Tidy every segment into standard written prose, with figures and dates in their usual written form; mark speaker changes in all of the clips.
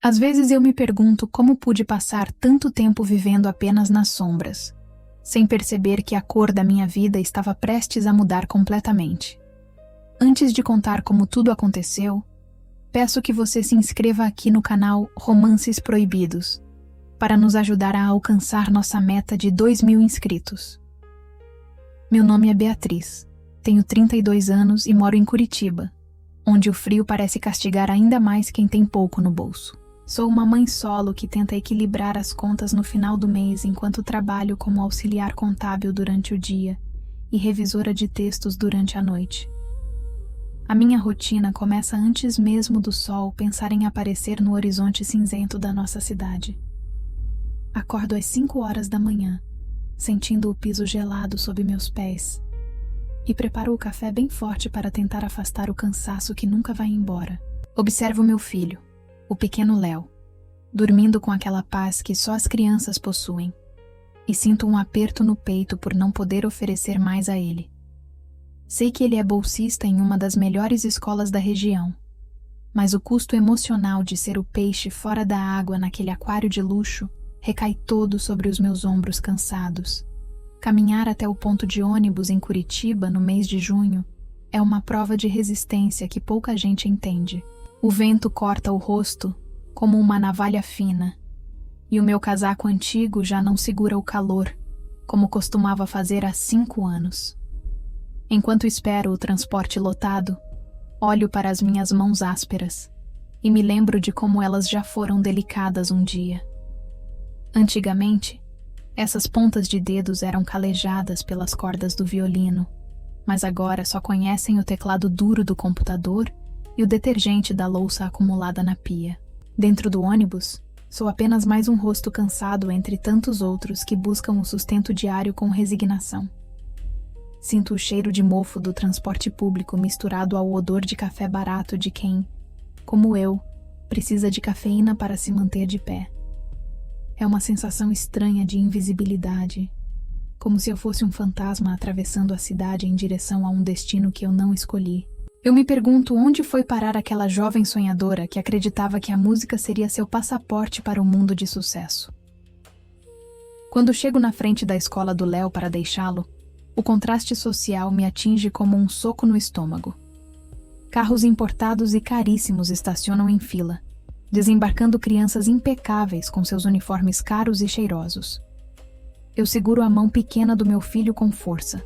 Speaker 1: Às vezes eu me pergunto como pude passar tanto tempo vivendo apenas nas sombras, sem perceber que a cor da minha vida estava prestes a mudar completamente. Antes de contar como tudo aconteceu, peço que você se inscreva aqui no canal Romances Proibidos, para nos ajudar a alcançar nossa meta de 2.000 inscritos. Meu nome é Beatriz, tenho 32 anos e moro em Curitiba, onde o frio parece castigar ainda mais quem tem pouco no bolso. Sou uma mãe solo que tenta equilibrar as contas no final do mês enquanto trabalho como auxiliar contábil durante o dia e revisora de textos durante a noite. A minha rotina começa antes mesmo do sol pensar em aparecer no horizonte cinzento da nossa cidade. Acordo às 5 horas da manhã, sentindo o piso gelado sob meus pés, e preparo o café bem forte para tentar afastar o cansaço que nunca vai embora. Observo meu filho, o pequeno Léo, dormindo com aquela paz que só as crianças possuem, e sinto um aperto no peito por não poder oferecer mais a ele. Sei que ele é bolsista em uma das melhores escolas da região, mas o custo emocional de ser o peixe fora da água naquele aquário de luxo recai todo sobre os meus ombros cansados. Caminhar até o ponto de ônibus em Curitiba no mês de junho é uma prova de resistência que pouca gente entende. O vento corta o rosto como uma navalha fina, e o meu casaco antigo já não segura o calor, como costumava fazer há 5 anos. Enquanto espero o transporte lotado, olho para as minhas mãos ásperas e me lembro de como elas já foram delicadas um dia. Antigamente, essas pontas de dedos eram calejadas pelas cordas do violino, mas agora só conhecem o teclado duro do computador e o detergente da louça acumulada na pia. Dentro do ônibus, sou apenas mais um rosto cansado entre tantos outros que buscam o sustento diário com resignação. Sinto o cheiro de mofo do transporte público misturado ao odor de café barato de quem, como eu, precisa de cafeína para se manter de pé. É uma sensação estranha de invisibilidade, como se eu fosse um fantasma atravessando a cidade em direção a um destino que eu não escolhi. Eu me pergunto onde foi parar aquela jovem sonhadora que acreditava que a música seria seu passaporte para o mundo de sucesso. Quando chego na frente da escola do Léo para deixá-lo, o contraste social me atinge como um soco no estômago. Carros importados e caríssimos estacionam em fila, desembarcando crianças impecáveis com seus uniformes caros e cheirosos. Eu seguro a mão pequena do meu filho com força,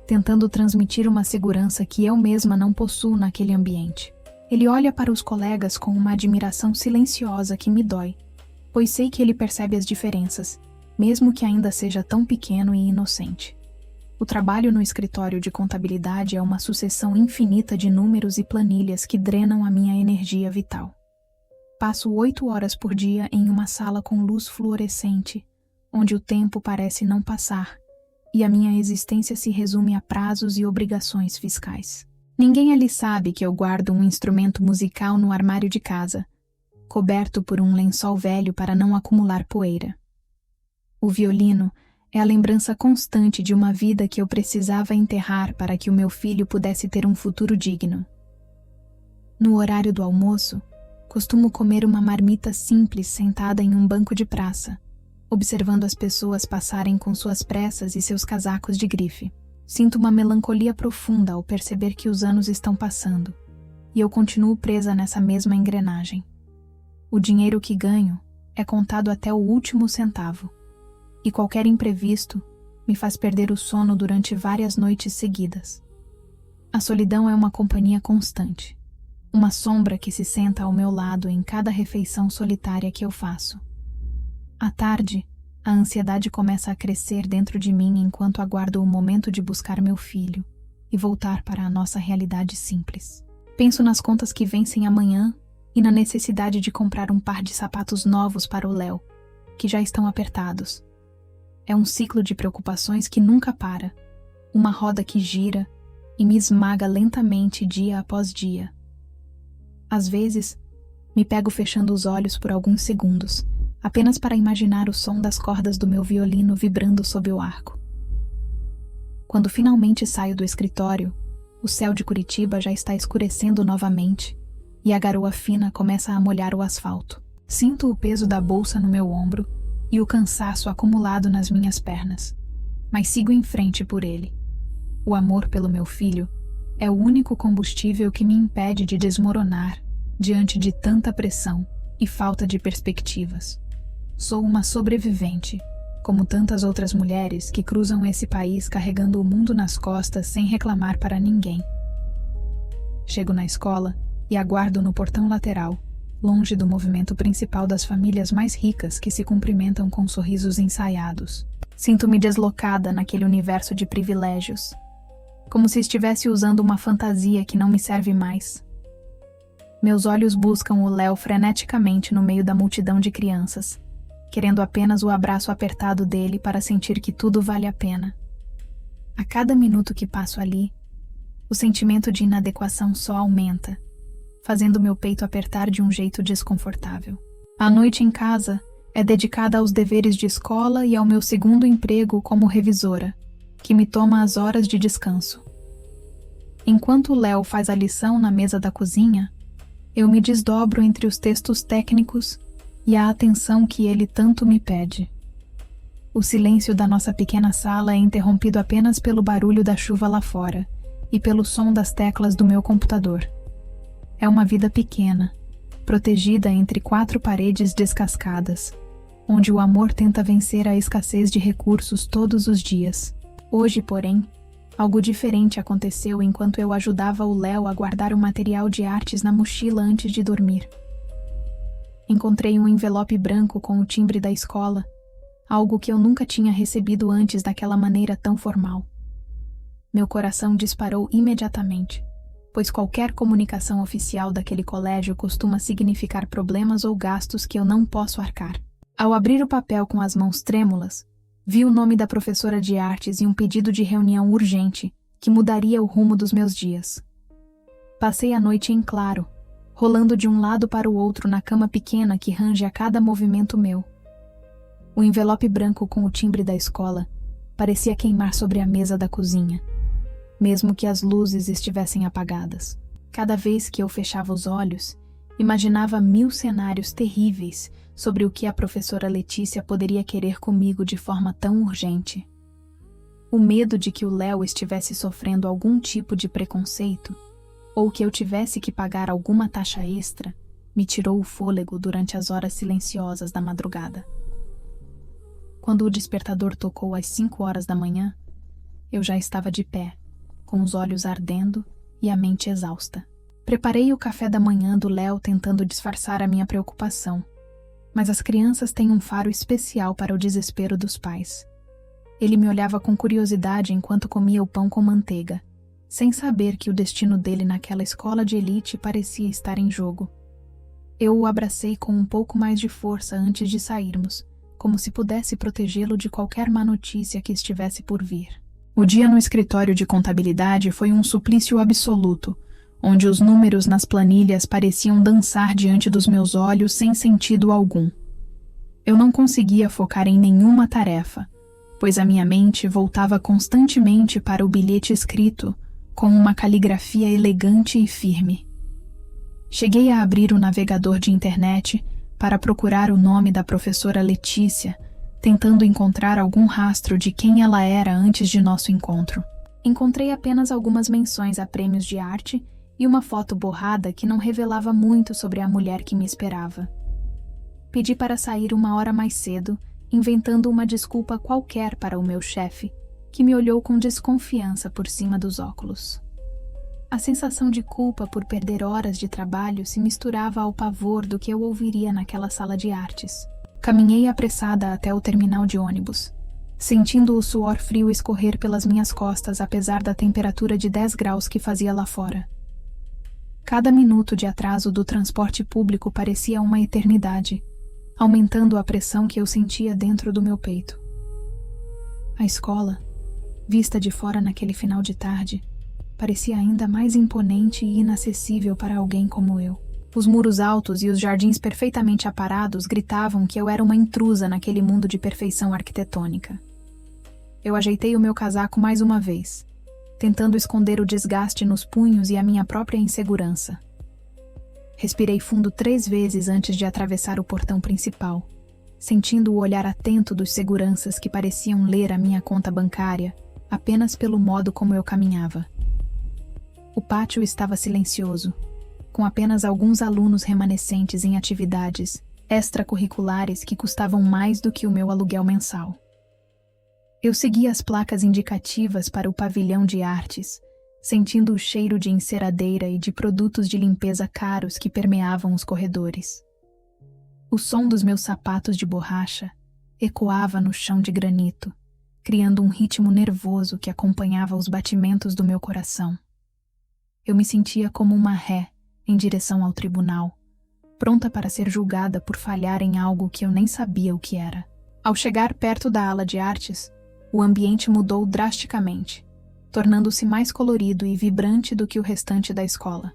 Speaker 1: tentando transmitir uma segurança que eu mesma não possuo naquele ambiente. Ele olha para os colegas com uma admiração silenciosa que me dói, pois sei que ele percebe as diferenças, mesmo que ainda seja tão pequeno e inocente. O trabalho no escritório de contabilidade é uma sucessão infinita de números e planilhas que drenam a minha energia vital. Passo 8 horas por dia em uma sala com luz fluorescente, onde o tempo parece não passar, e a minha existência se resume a prazos e obrigações fiscais. Ninguém ali sabe que eu guardo um instrumento musical no armário de casa, coberto por um lençol velho para não acumular poeira. O violino é a lembrança constante de uma vida que eu precisava enterrar para que o meu filho pudesse ter um futuro digno. No horário do almoço, costumo comer uma marmita simples sentada em um banco de praça, observando as pessoas passarem com suas pressas e seus casacos de grife. Sinto uma melancolia profunda ao perceber que os anos estão passando, e eu continuo presa nessa mesma engrenagem. O dinheiro que ganho é contado até o último centavo, e qualquer imprevisto me faz perder o sono durante várias noites seguidas. A solidão é uma companhia constante, uma sombra que se senta ao meu lado em cada refeição solitária que eu faço. À tarde, a ansiedade começa a crescer dentro de mim enquanto aguardo o momento de buscar meu filho e voltar para a nossa realidade simples. Penso nas contas que vencem amanhã e na necessidade de comprar um par de sapatos novos para o Léo, que já estão apertados. É um ciclo de preocupações que nunca para, uma roda que gira e me esmaga lentamente dia após dia. Às vezes, me pego fechando os olhos por alguns segundos, apenas para imaginar o som das cordas do meu violino vibrando sob o arco. Quando finalmente saio do escritório, o céu de Curitiba já está escurecendo novamente e a garoa fina começa a molhar o asfalto. Sinto o peso da bolsa no meu ombro e o cansaço acumulado nas minhas pernas, mas sigo em frente por ele. O amor pelo meu filho é o único combustível que me impede de desmoronar diante de tanta pressão e falta de perspectivas. Sou uma sobrevivente, como tantas outras mulheres que cruzam esse país carregando o mundo nas costas sem reclamar para ninguém. Chego na escola e aguardo no portão lateral, longe do movimento principal das famílias mais ricas que se cumprimentam com sorrisos ensaiados. Sinto-me deslocada naquele universo de privilégios, como se estivesse usando uma fantasia que não me serve mais. Meus olhos buscam o Léo freneticamente no meio da multidão de crianças, querendo apenas o abraço apertado dele para sentir que tudo vale a pena. A cada minuto que passo ali, o sentimento de inadequação só aumenta, fazendo meu peito apertar de um jeito desconfortável. A noite em casa é dedicada aos deveres de escola e ao meu segundo emprego como revisora, que me toma as horas de descanso. Enquanto o Léo faz a lição na mesa da cozinha, eu me desdobro entre os textos técnicos e a atenção que ele tanto me pede. O silêncio da nossa pequena sala é interrompido apenas pelo barulho da chuva lá fora e pelo som das teclas do meu computador. É uma vida pequena, protegida entre 4 paredes descascadas, onde o amor tenta vencer a escassez de recursos todos os dias. Hoje, porém, algo diferente aconteceu enquanto eu ajudava o Léo a guardar o material de artes na mochila antes de dormir. Encontrei um envelope branco com o timbre da escola, algo que eu nunca tinha recebido antes daquela maneira tão formal. Meu coração disparou imediatamente, pois qualquer comunicação oficial daquele colégio costuma significar problemas ou gastos que eu não posso arcar. Ao abrir o papel com as mãos trêmulas, vi o nome da professora de artes e um pedido de reunião urgente que mudaria o rumo dos meus dias. Passei a noite em claro, rolando de um lado para o outro na cama pequena que range a cada movimento meu. O envelope branco com o timbre da escola parecia queimar sobre a mesa da cozinha, mesmo que as luzes estivessem apagadas. Cada vez que eu fechava os olhos, imaginava 1000 cenários terríveis sobre o que a professora Letícia poderia querer comigo de forma tão urgente. O medo de que o Léo estivesse sofrendo algum tipo de preconceito, ou que eu tivesse que pagar alguma taxa extra, me tirou o fôlego durante as horas silenciosas da madrugada. Quando o despertador tocou às 5 horas da manhã, eu já estava de pé, com os olhos ardendo e a mente exausta. Preparei o café da manhã do Léo tentando disfarçar a minha preocupação, mas as crianças têm um faro especial para o desespero dos pais. Ele me olhava com curiosidade enquanto comia o pão com manteiga, sem saber que o destino dele naquela escola de elite parecia estar em jogo. Eu o abracei com um pouco mais de força antes de sairmos, como se pudesse protegê-lo de qualquer má notícia que estivesse por vir. O dia no escritório de contabilidade foi um suplício absoluto, onde os números nas planilhas pareciam dançar diante dos meus olhos sem sentido algum. Eu não conseguia focar em nenhuma tarefa, pois a minha mente voltava constantemente para o bilhete escrito, com uma caligrafia elegante e firme. Cheguei a abrir o navegador de internet para procurar o nome da professora Letícia, tentando encontrar algum rastro de quem ela era antes de nosso encontro. Encontrei apenas algumas menções a prêmios de arte e uma foto borrada que não revelava muito sobre a mulher que me esperava. Pedi para sair 1 hora mais cedo, inventando uma desculpa qualquer para o meu chefe, que me olhou com desconfiança por cima dos óculos. A sensação de culpa por perder horas de trabalho se misturava ao pavor do que eu ouviria naquela sala de artes. Caminhei apressada até o terminal de ônibus, sentindo o suor frio escorrer pelas minhas costas apesar da temperatura de 10 graus que fazia lá fora. Cada minuto de atraso do transporte público parecia uma eternidade, aumentando a pressão que eu sentia dentro do meu peito. A escola, vista de fora naquele final de tarde, parecia ainda mais imponente e inacessível para alguém como eu. Os muros altos e os jardins perfeitamente aparados gritavam que eu era uma intrusa naquele mundo de perfeição arquitetônica. Eu ajeitei o meu casaco mais uma vez, tentando esconder o desgaste nos punhos e a minha própria insegurança. Respirei fundo 3 vezes antes de atravessar o portão principal, sentindo o olhar atento dos seguranças que pareciam ler a minha conta bancária apenas pelo modo como eu caminhava. O pátio estava silencioso, com apenas alguns alunos remanescentes em atividades extracurriculares que custavam mais do que o meu aluguel mensal. Eu segui as placas indicativas para o pavilhão de artes, sentindo o cheiro de enceradeira e de produtos de limpeza caros que permeavam os corredores. O som dos meus sapatos de borracha ecoava no chão de granito, criando um ritmo nervoso que acompanhava os batimentos do meu coração. Eu me sentia como uma ré em direção ao tribunal, pronta para ser julgada por falhar em algo que eu nem sabia o que era. Ao chegar perto da ala de artes, o ambiente mudou drasticamente, tornando-se mais colorido e vibrante do que o restante da escola.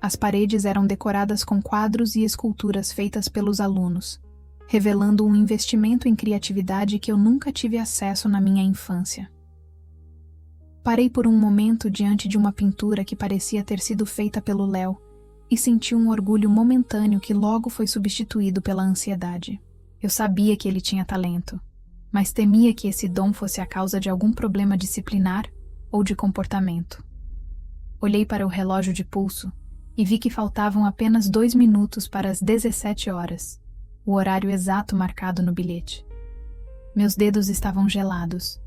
Speaker 1: As paredes eram decoradas com quadros e esculturas feitas pelos alunos, revelando um investimento em criatividade que eu nunca tive acesso na minha infância. Parei por um momento diante de uma pintura que parecia ter sido feita pelo Léo e senti um orgulho momentâneo que logo foi substituído pela ansiedade. Eu sabia que ele tinha talento, mas temia que esse dom fosse a causa de algum problema disciplinar ou de comportamento. Olhei para o relógio de pulso e vi que faltavam apenas 2 minutos para as 17 horas, o horário exato marcado no bilhete. Meus dedos estavam gelados,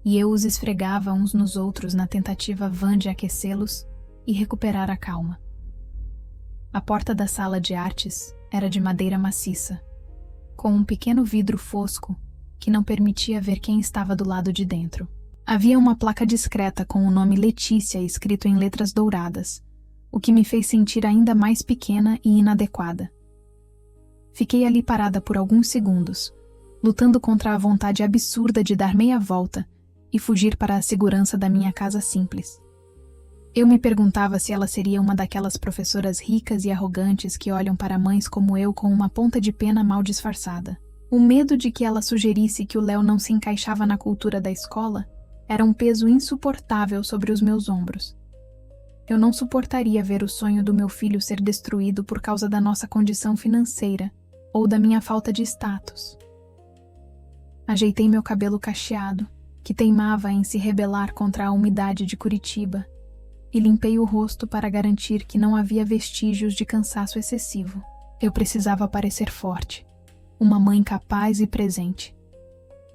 Speaker 1: e eu os esfregava uns nos outros na tentativa vã de aquecê-los e recuperar a calma. A porta da sala de artes era de madeira maciça, com um pequeno vidro fosco que não permitia ver quem estava do lado de dentro. Havia uma placa discreta com o nome Letícia escrito em letras douradas, o que me fez sentir ainda mais pequena e inadequada. Fiquei ali parada por alguns segundos, lutando contra a vontade absurda de dar meia volta e fugir para a segurança da minha casa simples. Eu me perguntava se ela seria uma daquelas professoras ricas e arrogantes que olham para mães como eu com uma ponta de pena mal disfarçada. O medo de que ela sugerisse que o Léo não se encaixava na cultura da escola era um peso insuportável sobre os meus ombros. Eu não suportaria ver o sonho do meu filho ser destruído por causa da nossa condição financeira ou da minha falta de status. Ajeitei meu cabelo cacheado, que teimava em se rebelar contra a umidade de Curitiba, e limpei o rosto para garantir que não havia vestígios de cansaço excessivo. Eu precisava parecer forte, uma mãe capaz e presente,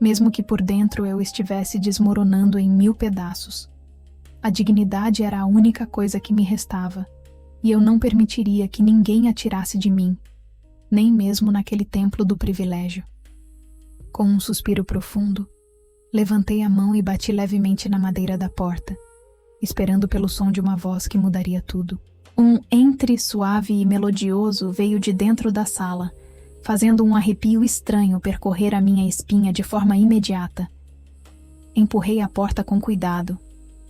Speaker 1: mesmo que por dentro eu estivesse desmoronando em 1000 pedaços. A dignidade era a única coisa que me restava, e eu não permitiria que ninguém a tirasse de mim, nem mesmo naquele templo do privilégio. Com um suspiro profundo, levantei a mão e bati levemente na madeira da porta, esperando pelo som de uma voz que mudaria tudo. Um entre suave e melodioso veio de dentro da sala, fazendo um arrepio estranho percorrer a minha espinha de forma imediata. Empurrei a porta com cuidado,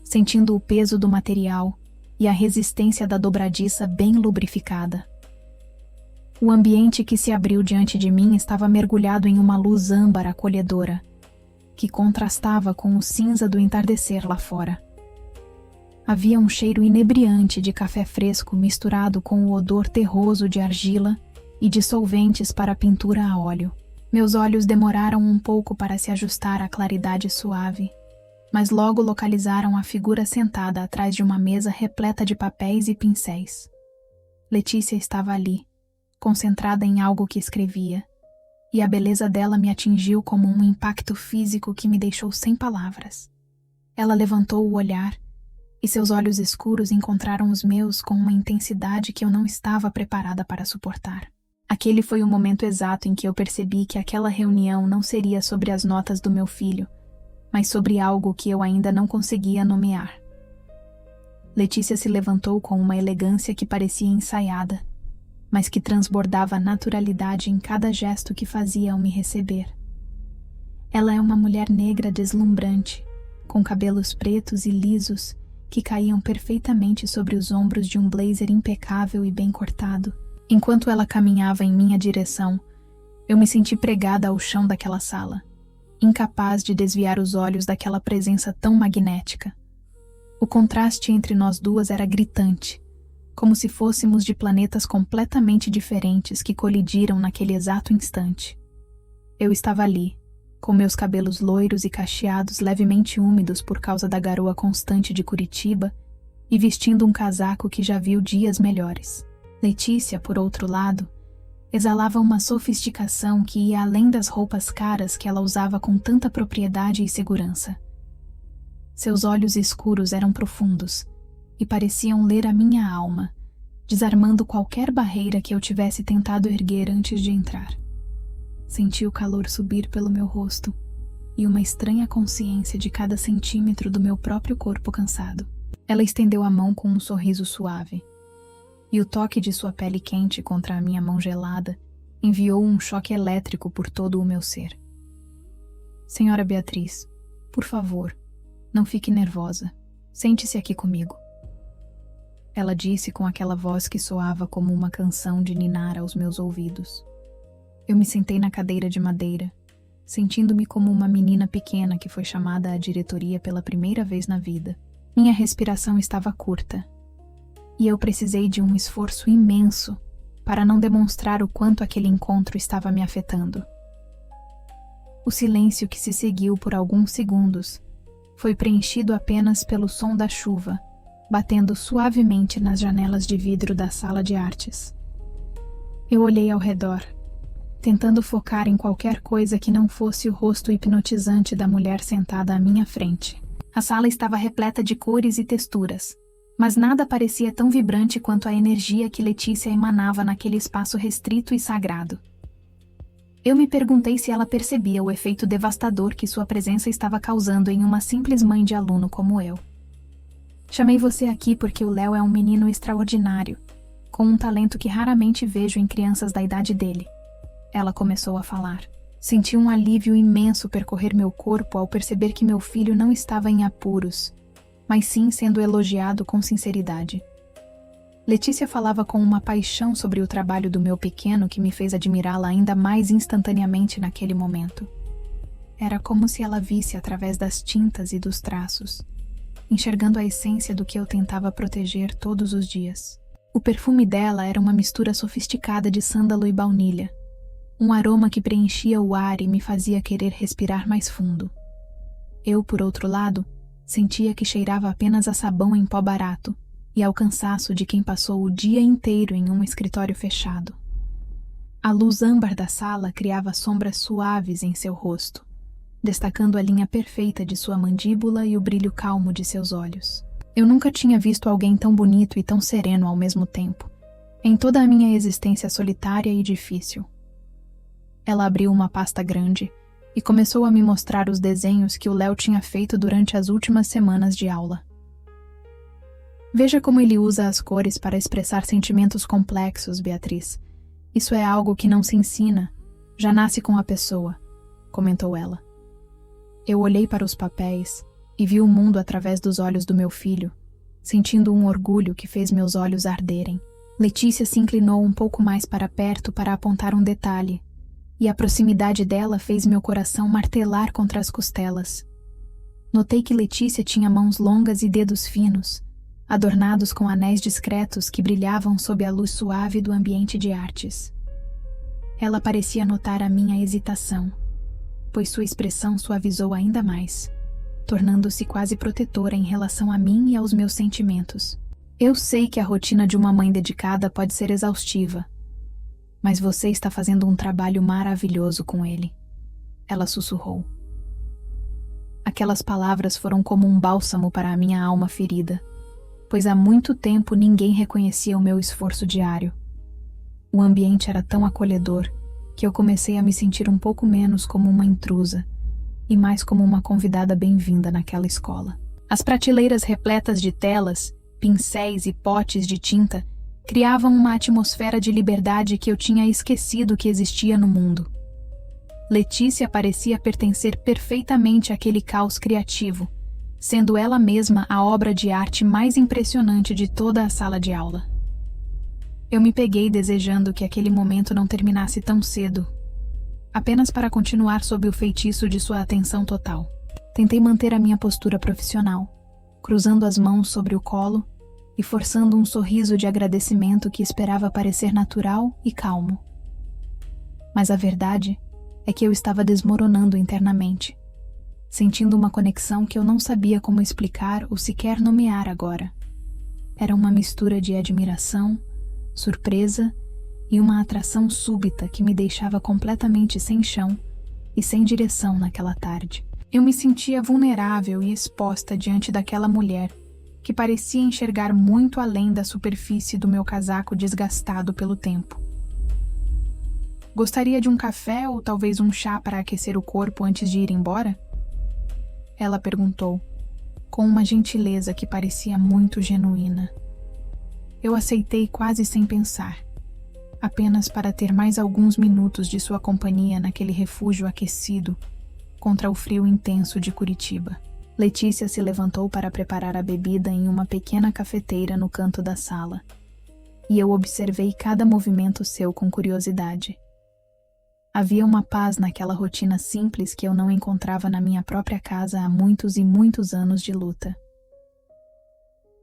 Speaker 1: sentindo o peso do material e a resistência da dobradiça bem lubrificada. O ambiente que se abriu diante de mim estava mergulhado em uma luz âmbar acolhedora, que contrastava com o cinza do entardecer lá fora. Havia um cheiro inebriante de café fresco misturado com o odor terroso de argila e de solventes para pintura a óleo. Meus olhos demoraram um pouco para se ajustar à claridade suave, mas logo localizaram a figura sentada atrás de uma mesa repleta de papéis e pincéis. Letícia estava ali, concentrada em algo que escrevia, e a beleza dela me atingiu como um impacto físico que me deixou sem palavras. Ela levantou o olhar, e seus olhos escuros encontraram os meus com uma intensidade que eu não estava preparada para suportar. Aquele foi o momento exato em que eu percebi que aquela reunião não seria sobre as notas do meu filho, mas sobre algo que eu ainda não conseguia nomear. Letícia se levantou com uma elegância que parecia ensaiada, mas que transbordava naturalidade em cada gesto que fazia ao me receber. Ela é uma mulher negra deslumbrante, com cabelos pretos e lisos que caíam perfeitamente sobre os ombros de um blazer impecável e bem cortado. Enquanto ela caminhava em minha direção, eu me senti pregada ao chão daquela sala, incapaz de desviar os olhos daquela presença tão magnética. O contraste entre nós duas era gritante, como se fôssemos de planetas completamente diferentes que colidiram naquele exato instante. Eu estava ali, com meus cabelos loiros e cacheados levemente úmidos por causa da garoa constante de Curitiba e vestindo um casaco que já viu dias melhores. Letícia, por outro lado, exalava uma sofisticação que ia além das roupas caras que ela usava com tanta propriedade e segurança. Seus olhos escuros eram profundos e pareciam ler a minha alma, desarmando qualquer barreira que eu tivesse tentado erguer antes de entrar. Senti o calor subir pelo meu rosto e uma estranha consciência de cada centímetro do meu próprio corpo cansado. Ela estendeu a mão com um sorriso suave, e o toque de sua pele quente contra a minha mão gelada enviou um choque elétrico por todo o meu ser. Senhora Beatriz, por favor, não fique nervosa. Sente-se aqui comigo. Ela disse com aquela voz que soava como uma canção de ninar aos meus ouvidos. Eu me sentei na cadeira de madeira, sentindo-me como uma menina pequena que foi chamada à diretoria pela primeira vez na vida. Minha respiração estava curta, e eu precisei de um esforço imenso para não demonstrar o quanto aquele encontro estava me afetando. O silêncio que se seguiu por alguns segundos foi preenchido apenas pelo som da chuva, batendo suavemente nas janelas de vidro da sala de artes. Eu olhei ao redor, tentando focar em qualquer coisa que não fosse o rosto hipnotizante da mulher sentada à minha frente. A sala estava repleta de cores e texturas, mas nada parecia tão vibrante quanto a energia que Letícia emanava naquele espaço restrito e sagrado. Eu me perguntei se ela percebia o efeito devastador que sua presença estava causando em uma simples mãe de aluno como eu. Chamei você aqui porque o Léo é um menino extraordinário, com um talento que raramente vejo em crianças da idade dele. Ela começou a falar. Senti um alívio imenso percorrer meu corpo ao perceber que meu filho não estava em apuros, mas sim sendo elogiado com sinceridade. Letícia falava com uma paixão sobre o trabalho do meu pequeno que me fez admirá-la ainda mais instantaneamente naquele momento. Era como se ela visse através das tintas e dos traços, enxergando a essência do que eu tentava proteger todos os dias. O perfume dela era uma mistura sofisticada de sândalo e baunilha, um aroma que preenchia o ar e me fazia querer respirar mais fundo. Eu, por outro lado, sentia que cheirava apenas a sabão em pó barato e ao cansaço de quem passou o dia inteiro em um escritório fechado. A luz âmbar da sala criava sombras suaves em seu rosto, destacando a linha perfeita de sua mandíbula e o brilho calmo de seus olhos. Eu nunca tinha visto alguém tão bonito e tão sereno ao mesmo tempo, em toda a minha existência solitária e difícil. Ela abriu uma pasta grande e começou a me mostrar os desenhos que o Léo tinha feito durante as últimas semanas de aula. Veja como ele usa as cores para expressar sentimentos complexos, Beatriz. Isso é algo que não se ensina, já nasce com a pessoa, comentou ela. Eu olhei para os papéis e vi o mundo através dos olhos do meu filho, sentindo um orgulho que fez meus olhos arderem. Letícia se inclinou um pouco mais para perto para apontar um detalhe, e a proximidade dela fez meu coração martelar contra as costelas. Notei que Letícia tinha mãos longas e dedos finos, adornados com anéis discretos que brilhavam sob a luz suave do ambiente de artes. Ela parecia notar a minha hesitação, pois sua expressão suavizou ainda mais, tornando-se quase protetora em relação a mim e aos meus sentimentos. Eu sei que a rotina de uma mãe dedicada pode ser exaustiva, mas você está fazendo um trabalho maravilhoso com ele, ela sussurrou. Aquelas palavras foram como um bálsamo para a minha alma ferida, pois há muito tempo ninguém reconhecia o meu esforço diário. O ambiente era tão acolhedor que eu comecei a me sentir um pouco menos como uma intrusa e mais como uma convidada bem-vinda naquela escola. As prateleiras repletas de telas, pincéis e potes de tinta criavam uma atmosfera de liberdade que eu tinha esquecido que existia no mundo. Letícia parecia pertencer perfeitamente àquele caos criativo, sendo ela mesma a obra de arte mais impressionante de toda a sala de aula. Eu me peguei desejando que aquele momento não terminasse tão cedo, apenas para continuar sob o feitiço de sua atenção total. Tentei manter a minha postura profissional, cruzando as mãos sobre o colo e forçando um sorriso de agradecimento que esperava parecer natural e calmo. Mas a verdade é que eu estava desmoronando internamente, sentindo uma conexão que eu não sabia como explicar ou sequer nomear agora. Era uma mistura de admiração, surpresa e uma atração súbita que me deixava completamente sem chão e sem direção naquela tarde. Eu me sentia vulnerável e exposta diante daquela mulher que parecia enxergar muito além da superfície do meu casaco desgastado pelo tempo. Gostaria de um café ou talvez um chá para aquecer o corpo antes de ir embora? Ela perguntou, com uma gentileza que parecia muito genuína. Eu aceitei quase sem pensar, apenas para ter mais alguns minutos de sua companhia naquele refúgio aquecido contra o frio intenso de Curitiba. Letícia se levantou para preparar a bebida em uma pequena cafeteira no canto da sala, e eu observei cada movimento seu com curiosidade. Havia uma paz naquela rotina simples que eu não encontrava na minha própria casa há muitos e muitos anos de luta.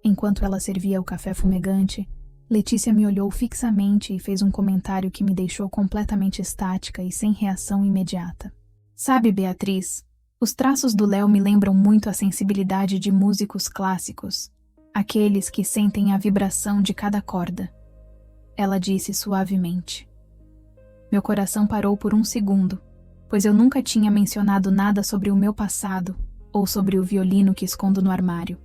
Speaker 1: Enquanto ela servia o café fumegante, Letícia me olhou fixamente e fez um comentário que me deixou completamente estática e sem reação imediata. Sabe, Beatriz, os traços do Léo me lembram muito a sensibilidade de músicos clássicos, aqueles que sentem a vibração de cada corda. Ela disse suavemente. Meu coração parou por um segundo, pois eu nunca tinha mencionado nada sobre o meu passado ou sobre o violino que escondo no armário.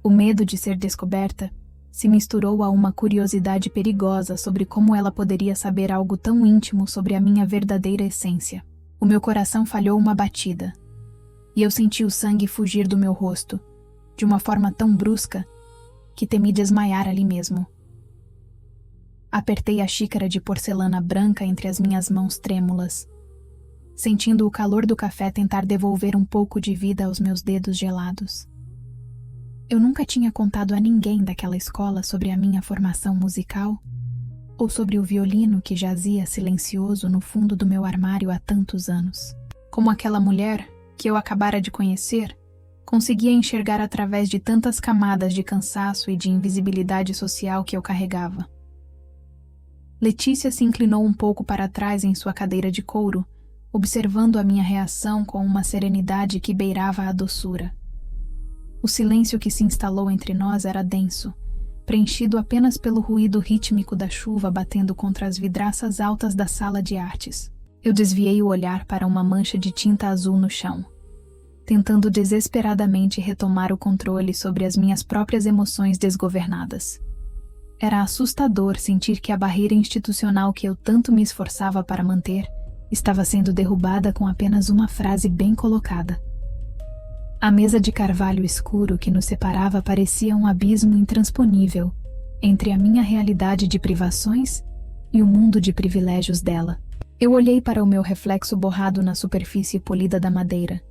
Speaker 1: O medo de ser descoberta se misturou a uma curiosidade perigosa sobre como ela poderia saber algo tão íntimo sobre a minha verdadeira essência. O meu coração falhou uma batida, e eu senti o sangue fugir do meu rosto, de uma forma tão brusca que temi desmaiar ali mesmo. Apertei a xícara de porcelana branca entre as minhas mãos trêmulas, sentindo o calor do café tentar devolver um pouco de vida aos meus dedos gelados. Eu nunca tinha contado a ninguém daquela escola sobre a minha formação musical, ou sobre o violino que jazia silencioso no fundo do meu armário há tantos anos. Como aquela mulher, que eu acabara de conhecer, conseguia enxergar através de tantas camadas de cansaço e de invisibilidade social que eu carregava. Letícia se inclinou um pouco para trás em sua cadeira de couro, observando a minha reação com uma serenidade que beirava a doçura. O silêncio que se instalou entre nós era denso, preenchido apenas pelo ruído rítmico da chuva batendo contra as vidraças altas da sala de artes. Eu desviei o olhar para uma mancha de tinta azul no chão, tentando desesperadamente retomar o controle sobre as minhas próprias emoções desgovernadas. Era assustador sentir que a barreira institucional que eu tanto me esforçava para manter estava sendo derrubada com apenas uma frase bem colocada. A mesa de carvalho escuro que nos separava parecia um abismo intransponível entre a minha realidade de privações e o mundo de privilégios dela. Eu olhei para o meu reflexo borrado na superfície polida da madeira,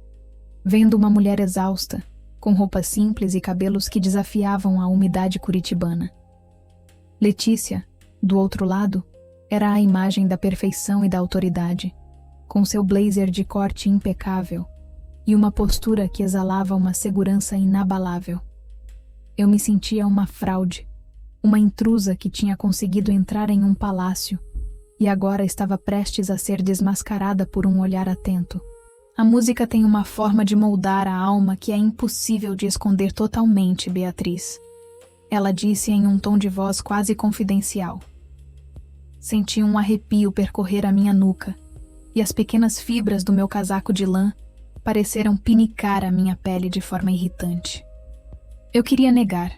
Speaker 1: vendo uma mulher exausta, com roupas simples e cabelos que desafiavam a umidade curitibana. Letícia, do outro lado, era a imagem da perfeição e da autoridade, com seu blazer de corte impecável e uma postura que exalava uma segurança inabalável. Eu me sentia uma fraude, uma intrusa que tinha conseguido entrar em um palácio e agora estava prestes a ser desmascarada por um olhar atento. A música tem uma forma de moldar a alma que é impossível de esconder totalmente, Beatriz. Ela disse em um tom de voz quase confidencial. Senti um arrepio percorrer a minha nuca, e as pequenas fibras do meu casaco de lã pareceram pinicar a minha pele de forma irritante. Eu queria negar,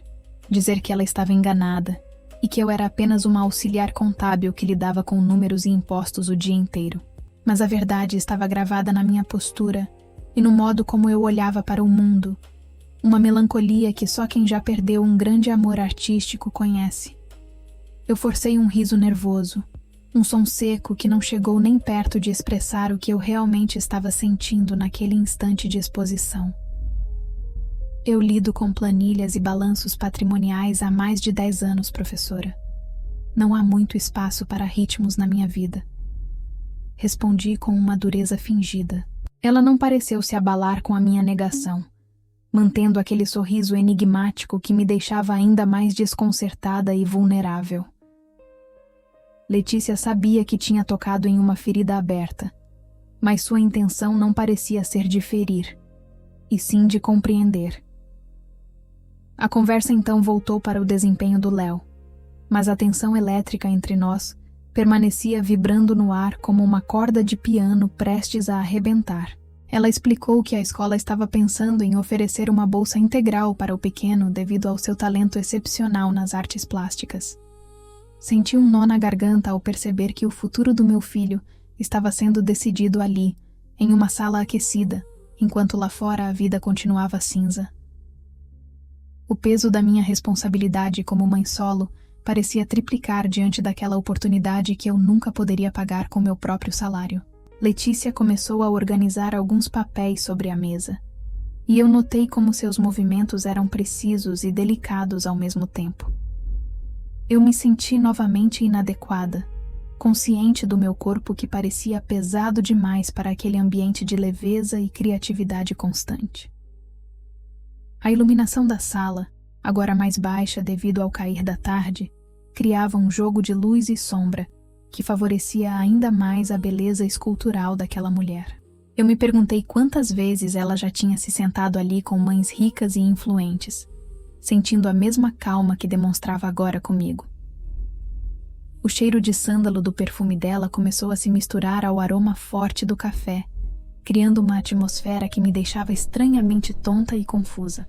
Speaker 1: dizer que ela estava enganada e que eu era apenas uma auxiliar contábil que lidava com números e impostos o dia inteiro. Mas a verdade estava gravada na minha postura e no modo como eu olhava para o mundo, uma melancolia que só quem já perdeu um grande amor artístico conhece. Eu forcei um riso nervoso, um som seco que não chegou nem perto de expressar o que eu realmente estava sentindo naquele instante de exposição. Eu lido com planilhas e balanços patrimoniais há mais de 10 anos, professora. Não há muito espaço para ritmos na minha vida. Respondi com uma dureza fingida. Ela não pareceu se abalar com a minha negação, mantendo aquele sorriso enigmático que me deixava ainda mais desconcertada e vulnerável. Letícia sabia que tinha tocado em uma ferida aberta, mas sua intenção não parecia ser de ferir, e sim de compreender. A conversa então voltou para o desempenho do Léo, mas a tensão elétrica entre nós permanecia vibrando no ar como uma corda de piano prestes a arrebentar. Ela explicou que a escola estava pensando em oferecer uma bolsa integral para o pequeno devido ao seu talento excepcional nas artes plásticas. Senti um nó na garganta ao perceber que o futuro do meu filho estava sendo decidido ali, em uma sala aquecida, enquanto lá fora a vida continuava cinza. O peso da minha responsabilidade como mãe solo parecia triplicar diante daquela oportunidade que eu nunca poderia pagar com meu próprio salário. Letícia começou a organizar alguns papéis sobre a mesa, e eu notei como seus movimentos eram precisos e delicados ao mesmo tempo. Eu me senti novamente inadequada, consciente do meu corpo que parecia pesado demais para aquele ambiente de leveza e criatividade constante. A iluminação da sala, agora mais baixa devido ao cair da tarde, criava um jogo de luz e sombra que favorecia ainda mais a beleza escultural daquela mulher. Eu me perguntei quantas vezes ela já tinha se sentado ali com mães ricas e influentes, sentindo a mesma calma que demonstrava agora comigo. O cheiro de sândalo do perfume dela começou a se misturar ao aroma forte do café, criando uma atmosfera que me deixava estranhamente tonta e confusa.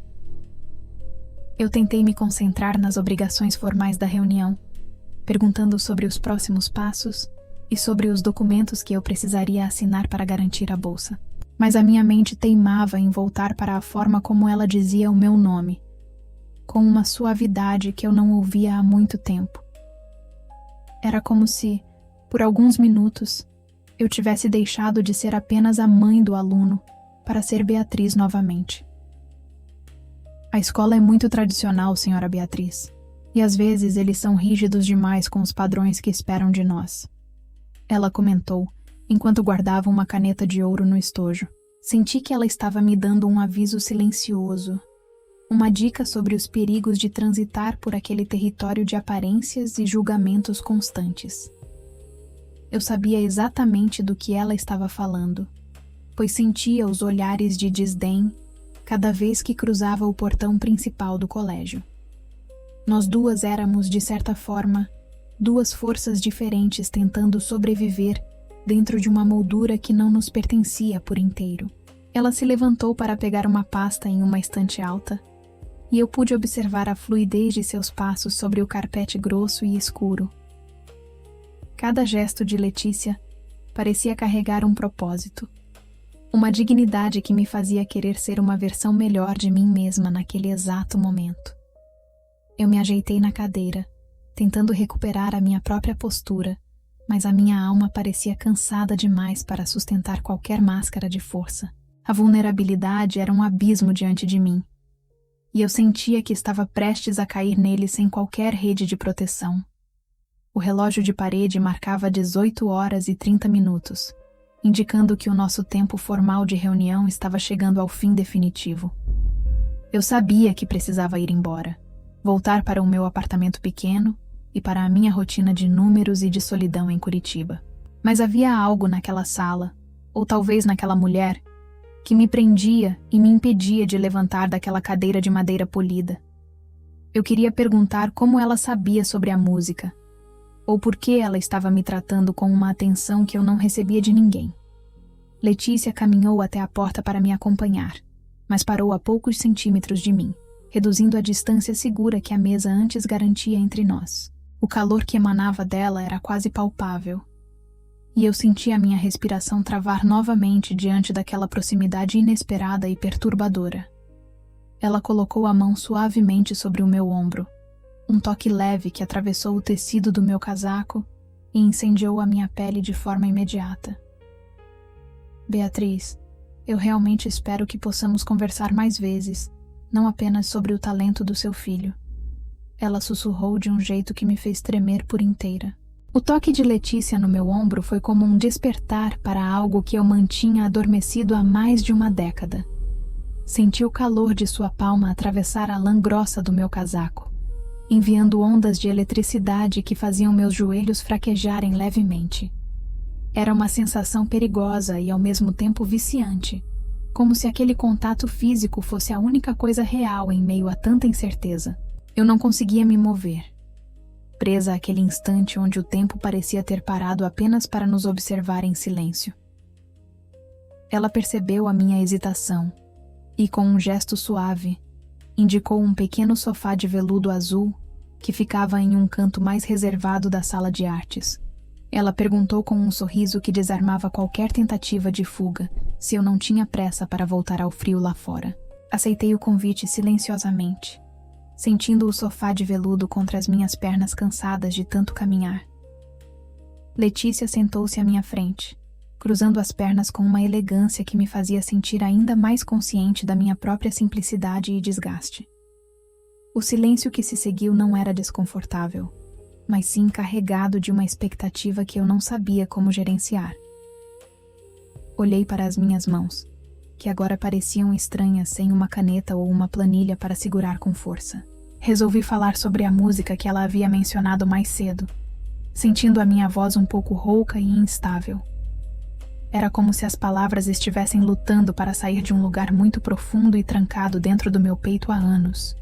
Speaker 1: Eu tentei me concentrar nas obrigações formais da reunião, perguntando sobre os próximos passos e sobre os documentos que eu precisaria assinar para garantir a bolsa. Mas a minha mente teimava em voltar para a forma como ela dizia o meu nome, com uma suavidade que eu não ouvia há muito tempo. Era como se, por alguns minutos, eu tivesse deixado de ser apenas a mãe do aluno para ser Beatriz novamente. A escola é muito tradicional, senhora Beatriz, e às vezes eles são rígidos demais com os padrões que esperam de nós. Ela comentou, enquanto guardava uma caneta de ouro no estojo. Senti que ela estava me dando um aviso silencioso, uma dica sobre os perigos de transitar por aquele território de aparências e julgamentos constantes. Eu sabia exatamente do que ela estava falando, pois sentia os olhares de desdém cada vez que cruzava o portão principal do colégio. Nós duas éramos, de certa forma, duas forças diferentes tentando sobreviver dentro de uma moldura que não nos pertencia por inteiro. Ela se levantou para pegar uma pasta em uma estante alta, e eu pude observar a fluidez de seus passos sobre o carpete grosso e escuro. Cada gesto de Letícia parecia carregar um propósito, uma dignidade que me fazia querer ser uma versão melhor de mim mesma naquele exato momento. Eu me ajeitei na cadeira, tentando recuperar a minha própria postura, mas a minha alma parecia cansada demais para sustentar qualquer máscara de força. A vulnerabilidade era um abismo diante de mim, e eu sentia que estava prestes a cair nele sem qualquer rede de proteção. O relógio de parede marcava 18h30, indicando que o nosso tempo formal de reunião estava chegando ao fim definitivo. Eu sabia que precisava ir embora, voltar para o meu apartamento pequeno e para a minha rotina de números e de solidão em Curitiba. Mas havia algo naquela sala, ou talvez naquela mulher, que me prendia e me impedia de levantar daquela cadeira de madeira polida. Eu queria perguntar como ela sabia sobre a música, ou por que ela estava me tratando com uma atenção que eu não recebia de ninguém. Letícia caminhou até a porta para me acompanhar, mas parou a poucos centímetros de mim, reduzindo a distância segura que a mesa antes garantia entre nós. O calor que emanava dela era quase palpável, e eu senti a minha respiração travar novamente diante daquela proximidade inesperada e perturbadora. Ela colocou a mão suavemente sobre o meu ombro, um toque leve que atravessou o tecido do meu casaco e incendiou a minha pele de forma imediata. Beatriz, eu realmente espero que possamos conversar mais vezes, não apenas sobre o talento do seu filho. Ela sussurrou de um jeito que me fez tremer por inteira. O toque de Letícia no meu ombro foi como um despertar para algo que eu mantinha adormecido há mais de uma década. Senti o calor de sua palma atravessar a lã grossa do meu casaco, enviando ondas de eletricidade que faziam meus joelhos fraquejarem levemente. Era uma sensação perigosa e ao mesmo tempo viciante, como se aquele contato físico fosse a única coisa real em meio a tanta incerteza. Eu não conseguia me mover, presa àquele instante onde o tempo parecia ter parado apenas para nos observar em silêncio. Ela percebeu a minha hesitação e, com um gesto suave, indicou um pequeno sofá de veludo azul que ficava em um canto mais reservado da sala de artes. Ela perguntou com um sorriso que desarmava qualquer tentativa de fuga se eu não tinha pressa para voltar ao frio lá fora. Aceitei o convite silenciosamente, sentindo o sofá de veludo contra as minhas pernas cansadas de tanto caminhar. Letícia sentou-se à minha frente, cruzando as pernas com uma elegância que me fazia sentir ainda mais consciente da minha própria simplicidade e desgaste. O silêncio que se seguiu não era desconfortável, mas sim carregado de uma expectativa que eu não sabia como gerenciar. Olhei para as minhas mãos, que agora pareciam estranhas sem uma caneta ou uma planilha para segurar com força. Resolvi falar sobre a música que ela havia mencionado mais cedo, sentindo a minha voz um pouco rouca e instável. Era como se as palavras estivessem lutando para sair de um lugar muito profundo e trancado dentro do meu peito há anos.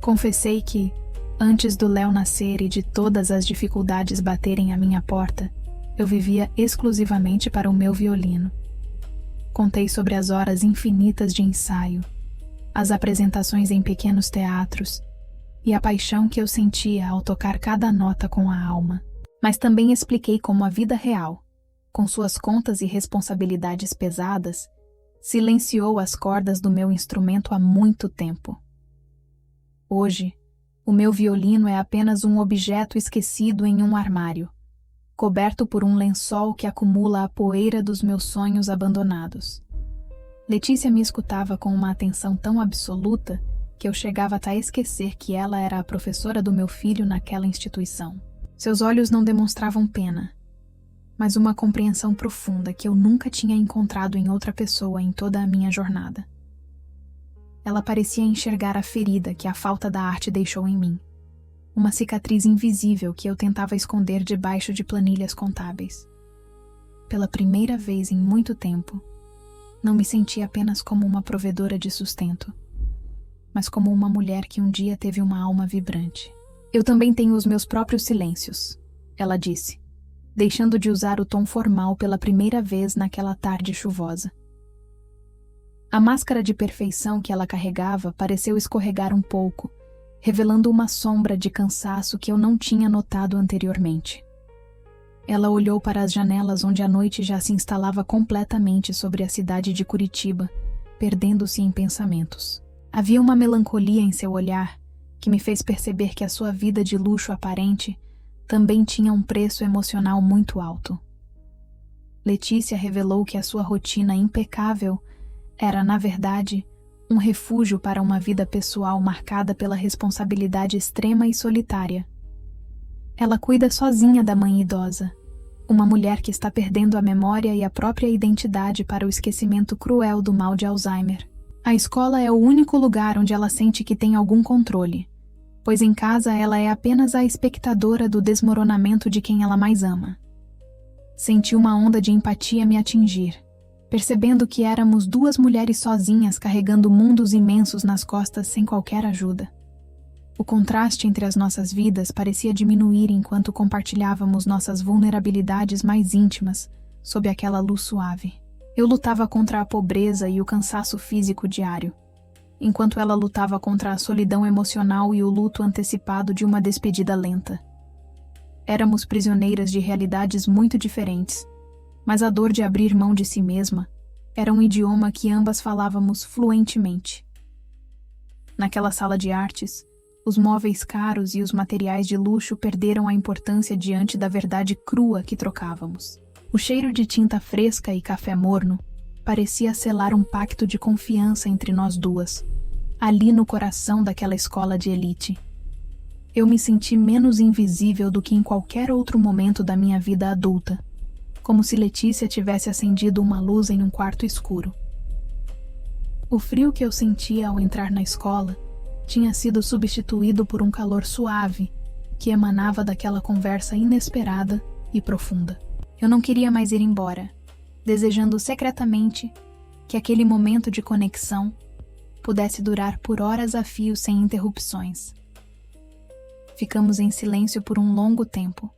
Speaker 1: Confessei que, antes do Léo nascer e de todas as dificuldades baterem à minha porta, eu vivia exclusivamente para o meu violino. Contei sobre as horas infinitas de ensaio, as apresentações em pequenos teatros e a paixão que eu sentia ao tocar cada nota com a alma. Mas também expliquei como a vida real, com suas contas e responsabilidades pesadas, silenciou as cordas do meu instrumento há muito tempo. Hoje, o meu violino é apenas um objeto esquecido em um armário, coberto por um lençol que acumula a poeira dos meus sonhos abandonados. Letícia me escutava com uma atenção tão absoluta que eu chegava até a esquecer que ela era a professora do meu filho naquela instituição. Seus olhos não demonstravam pena, mas uma compreensão profunda que eu nunca tinha encontrado em outra pessoa em toda a minha jornada. Ela parecia enxergar a ferida que a falta da arte deixou em mim, uma cicatriz invisível que eu tentava esconder debaixo de planilhas contábeis. Pela primeira vez em muito tempo, não me senti apenas como uma provedora de sustento, mas como uma mulher que um dia teve uma alma vibrante. Eu também tenho os meus próprios silêncios, ela disse, deixando de usar o tom formal pela primeira vez naquela tarde chuvosa. A máscara de perfeição que ela carregava pareceu escorregar um pouco, revelando uma sombra de cansaço que eu não tinha notado anteriormente. Ela olhou para as janelas onde a noite já se instalava completamente sobre a cidade de Curitiba, perdendo-se em pensamentos. Havia uma melancolia em seu olhar que me fez perceber que a sua vida de luxo aparente também tinha um preço emocional muito alto. Letícia revelou que a sua rotina impecável era, na verdade, um refúgio para uma vida pessoal marcada pela responsabilidade extrema e solitária. Ela cuida sozinha da mãe idosa, uma mulher que está perdendo a memória e a própria identidade para o esquecimento cruel do mal de Alzheimer. A escola é o único lugar onde ela sente que tem algum controle, pois em casa ela é apenas a espectadora do desmoronamento de quem ela mais ama. Senti uma onda de empatia me atingir, percebendo que éramos duas mulheres sozinhas carregando mundos imensos nas costas sem qualquer ajuda. O contraste entre as nossas vidas parecia diminuir enquanto compartilhávamos nossas vulnerabilidades mais íntimas sob aquela luz suave. Eu lutava contra a pobreza e o cansaço físico diário, enquanto ela lutava contra a solidão emocional e o luto antecipado de uma despedida lenta. Éramos prisioneiras de realidades muito diferentes, mas a dor de abrir mão de si mesma era um idioma que ambas falávamos fluentemente. Naquela sala de artes, os móveis caros e os materiais de luxo perderam a importância diante da verdade crua que trocávamos. O cheiro de tinta fresca e café morno parecia selar um pacto de confiança entre nós duas, ali no coração daquela escola de elite. Eu me senti menos invisível do que em qualquer outro momento da minha vida adulta, como se Letícia tivesse acendido uma luz em um quarto escuro. O frio que eu sentia ao entrar na escola tinha sido substituído por um calor suave que emanava daquela conversa inesperada e profunda. Eu não queria mais ir embora, desejando secretamente que aquele momento de conexão pudesse durar por horas a fio sem interrupções. Ficamos em silêncio por um longo tempo,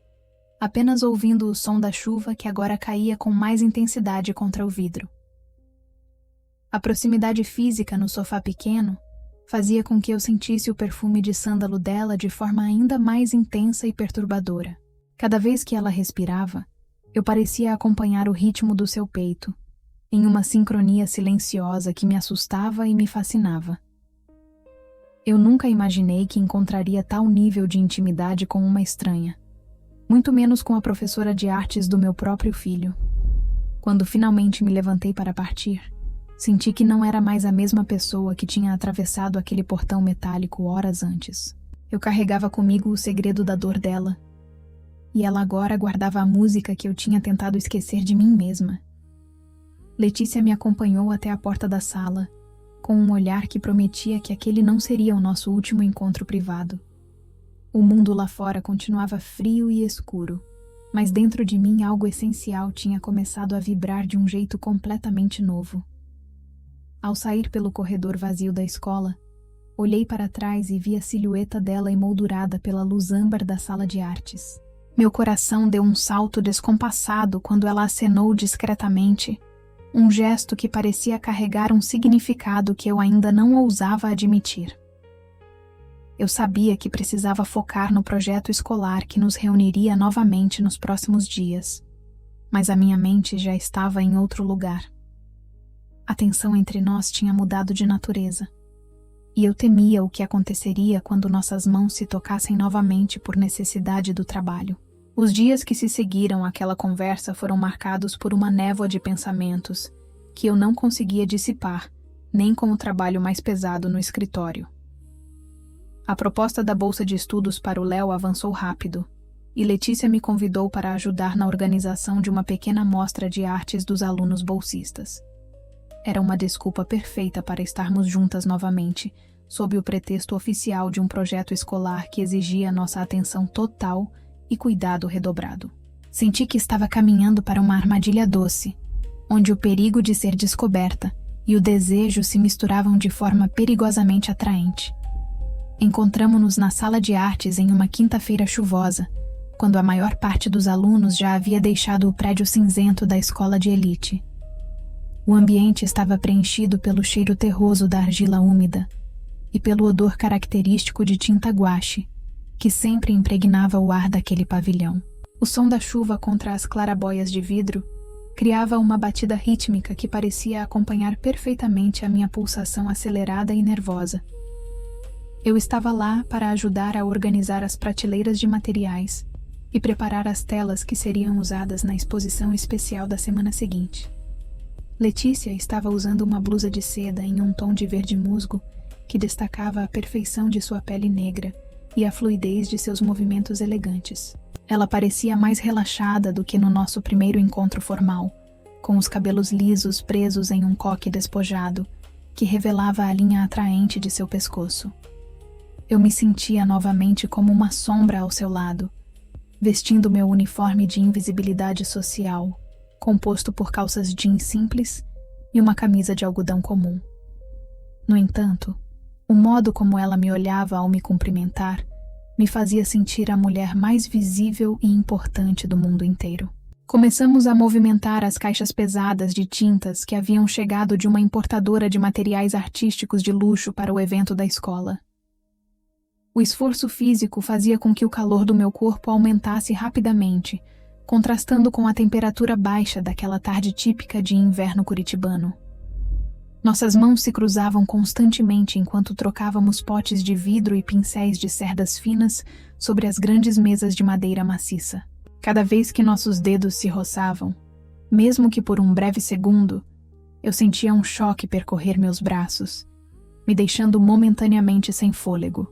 Speaker 1: apenas ouvindo o som da chuva que agora caía com mais intensidade contra o vidro. A proximidade física no sofá pequeno fazia com que eu sentisse o perfume de sândalo dela de forma ainda mais intensa e perturbadora. Cada vez que ela respirava, eu parecia acompanhar o ritmo do seu peito, em uma sincronia silenciosa que me assustava e me fascinava. Eu nunca imaginei que encontraria tal nível de intimidade com uma estranha, muito menos com a professora de artes do meu próprio filho. Quando finalmente me levantei para partir, senti que não era mais a mesma pessoa que tinha atravessado aquele portão metálico horas antes. Eu carregava comigo o segredo da dor dela, e ela agora guardava a música que eu tinha tentado esquecer de mim mesma. Letícia me acompanhou até a porta da sala, com um olhar que prometia que aquele não seria o nosso último encontro privado. O mundo lá fora continuava frio e escuro, mas dentro de mim algo essencial tinha começado a vibrar de um jeito completamente novo. Ao sair pelo corredor vazio da escola, olhei para trás e vi a silhueta dela emoldurada pela luz âmbar da sala de artes. Meu coração deu um salto descompassado quando ela acenou discretamente, um gesto que parecia carregar um significado que eu ainda não ousava admitir. Eu sabia que precisava focar no projeto escolar que nos reuniria novamente nos próximos dias, mas a minha mente já estava em outro lugar. A tensão entre nós tinha mudado de natureza, e eu temia o que aconteceria quando nossas mãos se tocassem novamente por necessidade do trabalho. Os dias que se seguiram àquela conversa foram marcados por uma névoa de pensamentos que eu não conseguia dissipar, nem com o trabalho mais pesado no escritório. A proposta da bolsa de estudos para o Léo avançou rápido, e Letícia me convidou para ajudar na organização de uma pequena mostra de artes dos alunos bolsistas. Era uma desculpa perfeita para estarmos juntas novamente, sob o pretexto oficial de um projeto escolar que exigia nossa atenção total e cuidado redobrado. Senti que estava caminhando para uma armadilha doce, onde o perigo de ser descoberta e o desejo se misturavam de forma perigosamente atraente. Encontramo-nos na sala de artes em uma quinta-feira chuvosa, quando a maior parte dos alunos já havia deixado o prédio cinzento da escola de elite. O ambiente estava preenchido pelo cheiro terroso da argila úmida e pelo odor característico de tinta guache, que sempre impregnava o ar daquele pavilhão. O som da chuva contra as clarabóias de vidro criava uma batida rítmica que parecia acompanhar perfeitamente a minha pulsação acelerada e nervosa. Eu estava lá para ajudar a organizar as prateleiras de materiais e preparar as telas que seriam usadas na exposição especial da semana seguinte. Letícia estava usando uma blusa de seda em um tom de verde musgo que destacava a perfeição de sua pele negra e a fluidez de seus movimentos elegantes. Ela parecia mais relaxada do que no nosso primeiro encontro formal, com os cabelos lisos presos em um coque despojado, que revelava a linha atraente de seu pescoço. Eu me sentia novamente como uma sombra ao seu lado, vestindo meu uniforme de invisibilidade social, composto por calças jeans simples e uma camisa de algodão comum. No entanto, o modo como ela me olhava ao me cumprimentar me fazia sentir a mulher mais visível e importante do mundo inteiro. Começamos a movimentar as caixas pesadas de tintas que haviam chegado de uma importadora de materiais artísticos de luxo para o evento da escola. O esforço físico fazia com que o calor do meu corpo aumentasse rapidamente, contrastando com a temperatura baixa daquela tarde típica de inverno curitibano. Nossas mãos se cruzavam constantemente enquanto trocávamos potes de vidro e pincéis de cerdas finas sobre as grandes mesas de madeira maciça. Cada vez que nossos dedos se roçavam, mesmo que por um breve segundo, eu sentia um choque percorrer meus braços, me deixando momentaneamente sem fôlego.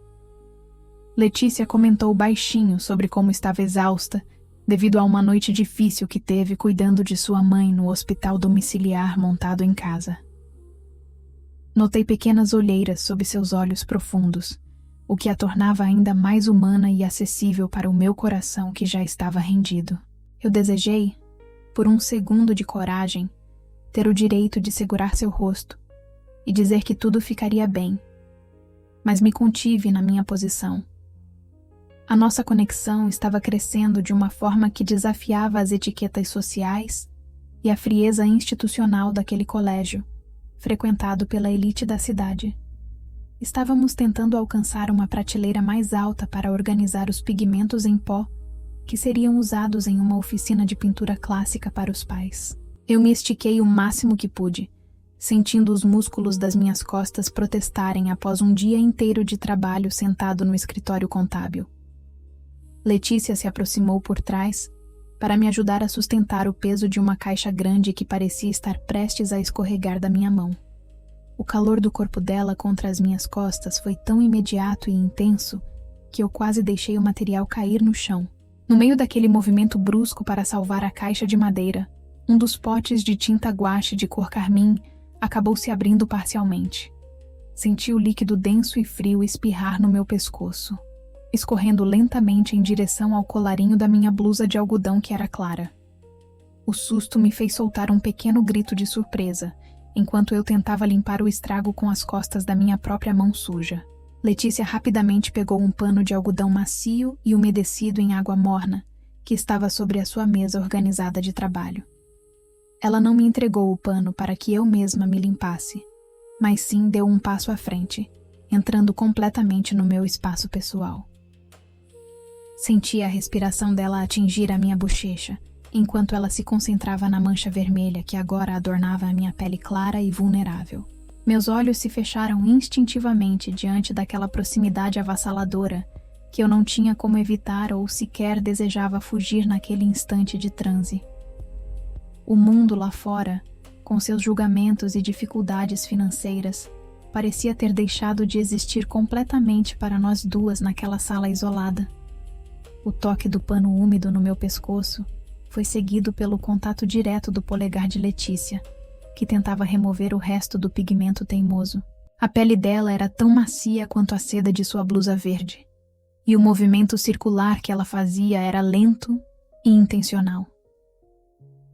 Speaker 1: Letícia comentou baixinho sobre como estava exausta devido a uma noite difícil que teve cuidando de sua mãe no hospital domiciliar montado em casa. Notei pequenas olheiras sob seus olhos profundos, o que a tornava ainda mais humana e acessível para o meu coração que já estava rendido. Eu desejei, por um segundo de coragem, ter o direito de segurar seu rosto e dizer que tudo ficaria bem, mas me contive na minha posição. A nossa conexão estava crescendo de uma forma que desafiava as etiquetas sociais e a frieza institucional daquele colégio, frequentado pela elite da cidade. Estávamos tentando alcançar uma prateleira mais alta para organizar os pigmentos em pó que seriam usados em uma oficina de pintura clássica para os pais. Eu me estiquei o máximo que pude, sentindo os músculos das minhas costas protestarem após um dia inteiro de trabalho sentado no escritório contábil. Letícia se aproximou por trás para me ajudar a sustentar o peso de uma caixa grande que parecia estar prestes a escorregar da minha mão. O calor do corpo dela contra as minhas costas foi tão imediato e intenso que eu quase deixei o material cair no chão. No meio daquele movimento brusco para salvar a caixa de madeira, um dos potes de tinta guache de cor carmim acabou se abrindo parcialmente. Senti o líquido denso e frio espirrar no meu pescoço, escorrendo lentamente em direção ao colarinho da minha blusa de algodão que era clara. O susto me fez soltar um pequeno grito de surpresa, enquanto eu tentava limpar o estrago com as costas da minha própria mão suja. Letícia rapidamente pegou um pano de algodão macio e umedecido em água morna, que estava sobre a sua mesa organizada de trabalho. Ela não me entregou o pano para que eu mesma me limpasse, mas sim deu um passo à frente, entrando completamente no meu espaço pessoal. Senti a respiração dela atingir a minha bochecha, enquanto ela se concentrava na mancha vermelha que agora adornava a minha pele clara e vulnerável. Meus olhos se fecharam instintivamente diante daquela proximidade avassaladora que eu não tinha como evitar ou sequer desejava fugir naquele instante de transe. O mundo lá fora, com seus julgamentos e dificuldades financeiras, parecia ter deixado de existir completamente para nós duas naquela sala isolada. O toque do pano úmido no meu pescoço foi seguido pelo contato direto do polegar de Letícia, que tentava remover o resto do pigmento teimoso. A pele dela era tão macia quanto a seda de sua blusa verde, e o movimento circular que ela fazia era lento e intencional.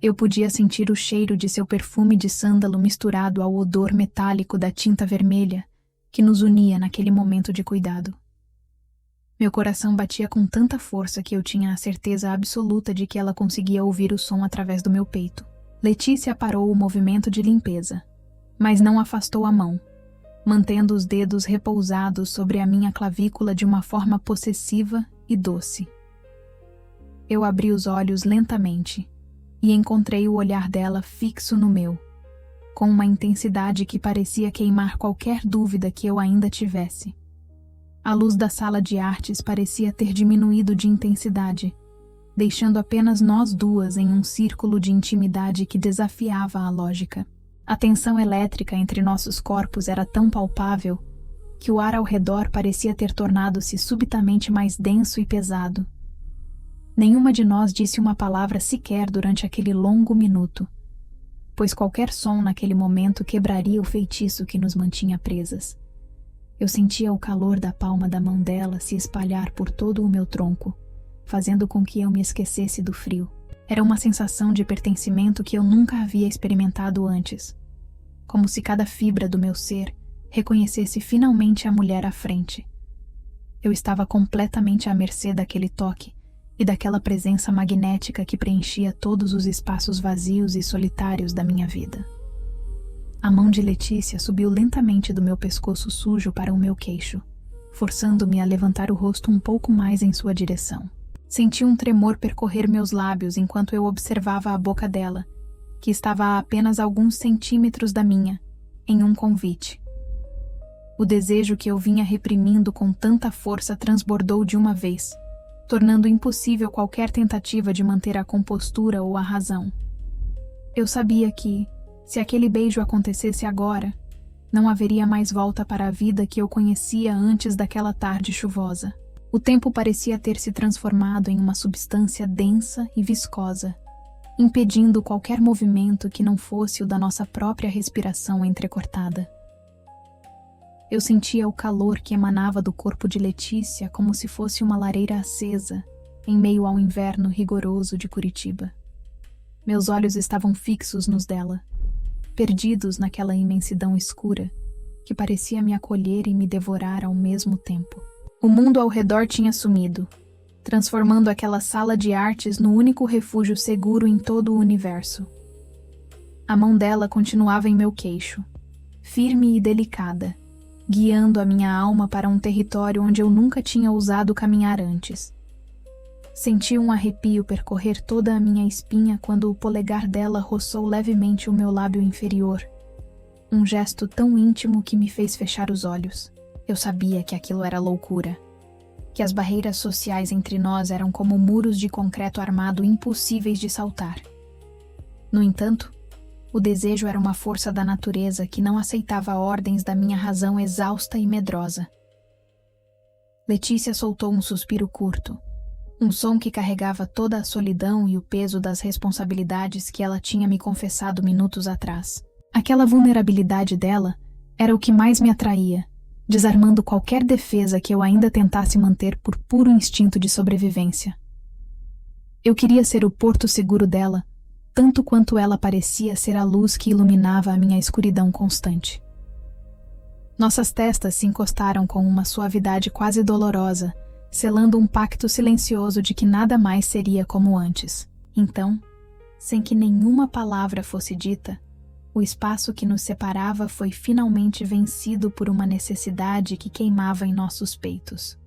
Speaker 1: Eu podia sentir o cheiro de seu perfume de sândalo misturado ao odor metálico da tinta vermelha que nos unia naquele momento de cuidado. Meu coração batia com tanta força que eu tinha a certeza absoluta de que ela conseguia ouvir o som através do meu peito. Letícia parou o movimento de limpeza, mas não afastou a mão, mantendo os dedos repousados sobre a minha clavícula de uma forma possessiva e doce. Eu abri os olhos lentamente e encontrei o olhar dela fixo no meu, com uma intensidade que parecia queimar qualquer dúvida que eu ainda tivesse. A luz da sala de artes parecia ter diminuído de intensidade, deixando apenas nós duas em um círculo de intimidade que desafiava a lógica. A tensão elétrica entre nossos corpos era tão palpável que o ar ao redor parecia ter tornado-se subitamente mais denso e pesado. Nenhuma de nós disse uma palavra sequer durante aquele longo minuto, pois qualquer som naquele momento quebraria o feitiço que nos mantinha presas. Eu sentia o calor da palma da mão dela se espalhar por todo o meu tronco, fazendo com que eu me esquecesse do frio. Era uma sensação de pertencimento que eu nunca havia experimentado antes, como se cada fibra do meu ser reconhecesse finalmente a mulher à frente. Eu estava completamente à mercê daquele toque e daquela presença magnética que preenchia todos os espaços vazios e solitários da minha vida. A mão de Letícia subiu lentamente do meu pescoço sujo para o meu queixo, forçando-me a levantar o rosto um pouco mais em sua direção. Senti um tremor percorrer meus lábios enquanto eu observava a boca dela, que estava a apenas alguns centímetros da minha, em um convite. O desejo que eu vinha reprimindo com tanta força transbordou de uma vez, tornando impossível qualquer tentativa de manter a compostura ou a razão. Eu sabia que, se aquele beijo acontecesse agora, não haveria mais volta para a vida que eu conhecia antes daquela tarde chuvosa. O tempo parecia ter se transformado em uma substância densa e viscosa, impedindo qualquer movimento que não fosse o da nossa própria respiração entrecortada. Eu sentia o calor que emanava do corpo de Letícia como se fosse uma lareira acesa em meio ao inverno rigoroso de Curitiba. Meus olhos estavam fixos nos dela, perdidos naquela imensidão escura que parecia me acolher e me devorar ao mesmo tempo. O mundo ao redor tinha sumido, transformando aquela sala de artes no único refúgio seguro em todo o universo. A mão dela continuava em meu queixo, firme e delicada, guiando a minha alma para um território onde eu nunca tinha ousado caminhar antes. Senti um arrepio percorrer toda a minha espinha quando o polegar dela roçou levemente o meu lábio inferior, um gesto tão íntimo que me fez fechar os olhos. Eu sabia que aquilo era loucura, que as barreiras sociais entre nós eram como muros de concreto armado impossíveis de saltar. No entanto, o desejo era uma força da natureza que não aceitava ordens da minha razão exausta e medrosa. Letícia soltou um suspiro curto, um som que carregava toda a solidão e o peso das responsabilidades que ela tinha me confessado minutos atrás. Aquela vulnerabilidade dela era o que mais me atraía, desarmando qualquer defesa que eu ainda tentasse manter por puro instinto de sobrevivência. Eu queria ser o porto seguro dela, tanto quanto ela parecia ser a luz que iluminava a minha escuridão constante. Nossas testas se encostaram com uma suavidade quase dolorosa, selando um pacto silencioso de que nada mais seria como antes. Então, sem que nenhuma palavra fosse dita, o espaço que nos separava foi finalmente vencido por uma necessidade que queimava em nossos peitos.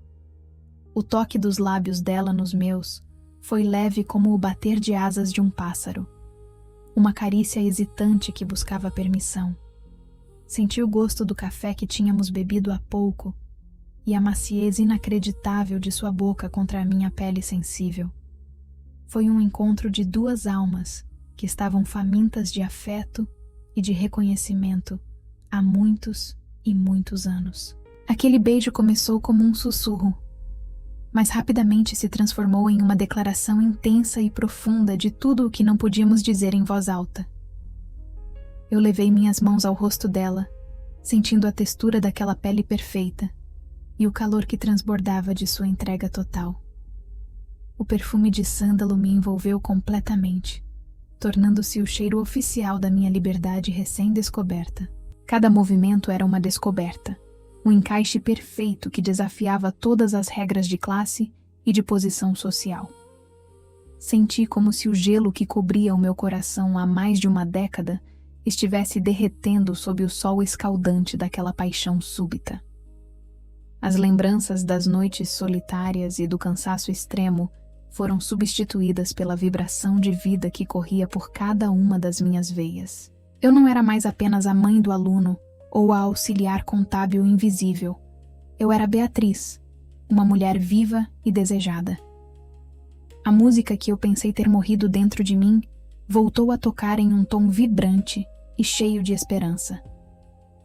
Speaker 1: O toque dos lábios dela nos meus foi leve como o bater de asas de um pássaro, uma carícia hesitante que buscava permissão. Senti o gosto do café que tínhamos bebido há pouco e a maciez inacreditável de sua boca contra a minha pele sensível. Foi um encontro de duas almas que estavam famintas de afeto e de reconhecimento há muitos e muitos anos. Aquele beijo começou como um sussurro, mas rapidamente se transformou em uma declaração intensa e profunda de tudo o que não podíamos dizer em voz alta. Eu levei minhas mãos ao rosto dela, sentindo a textura daquela pele perfeita e o calor que transbordava de sua entrega total. O perfume de sândalo me envolveu completamente, tornando-se o cheiro oficial da minha liberdade recém-descoberta. Cada movimento era uma descoberta, um encaixe perfeito que desafiava todas as regras de classe e de posição social. Senti como se o gelo que cobria o meu coração há mais de uma década estivesse derretendo sob o sol escaldante daquela paixão súbita. As lembranças das noites solitárias e do cansaço extremo foram substituídas pela vibração de vida que corria por cada uma das minhas veias. Eu não era mais apenas a mãe do aluno ou a auxiliar contábil invisível. Eu era Beatriz, uma mulher viva e desejada. A música que eu pensei ter morrido dentro de mim voltou a tocar em um tom vibrante e cheio de esperança.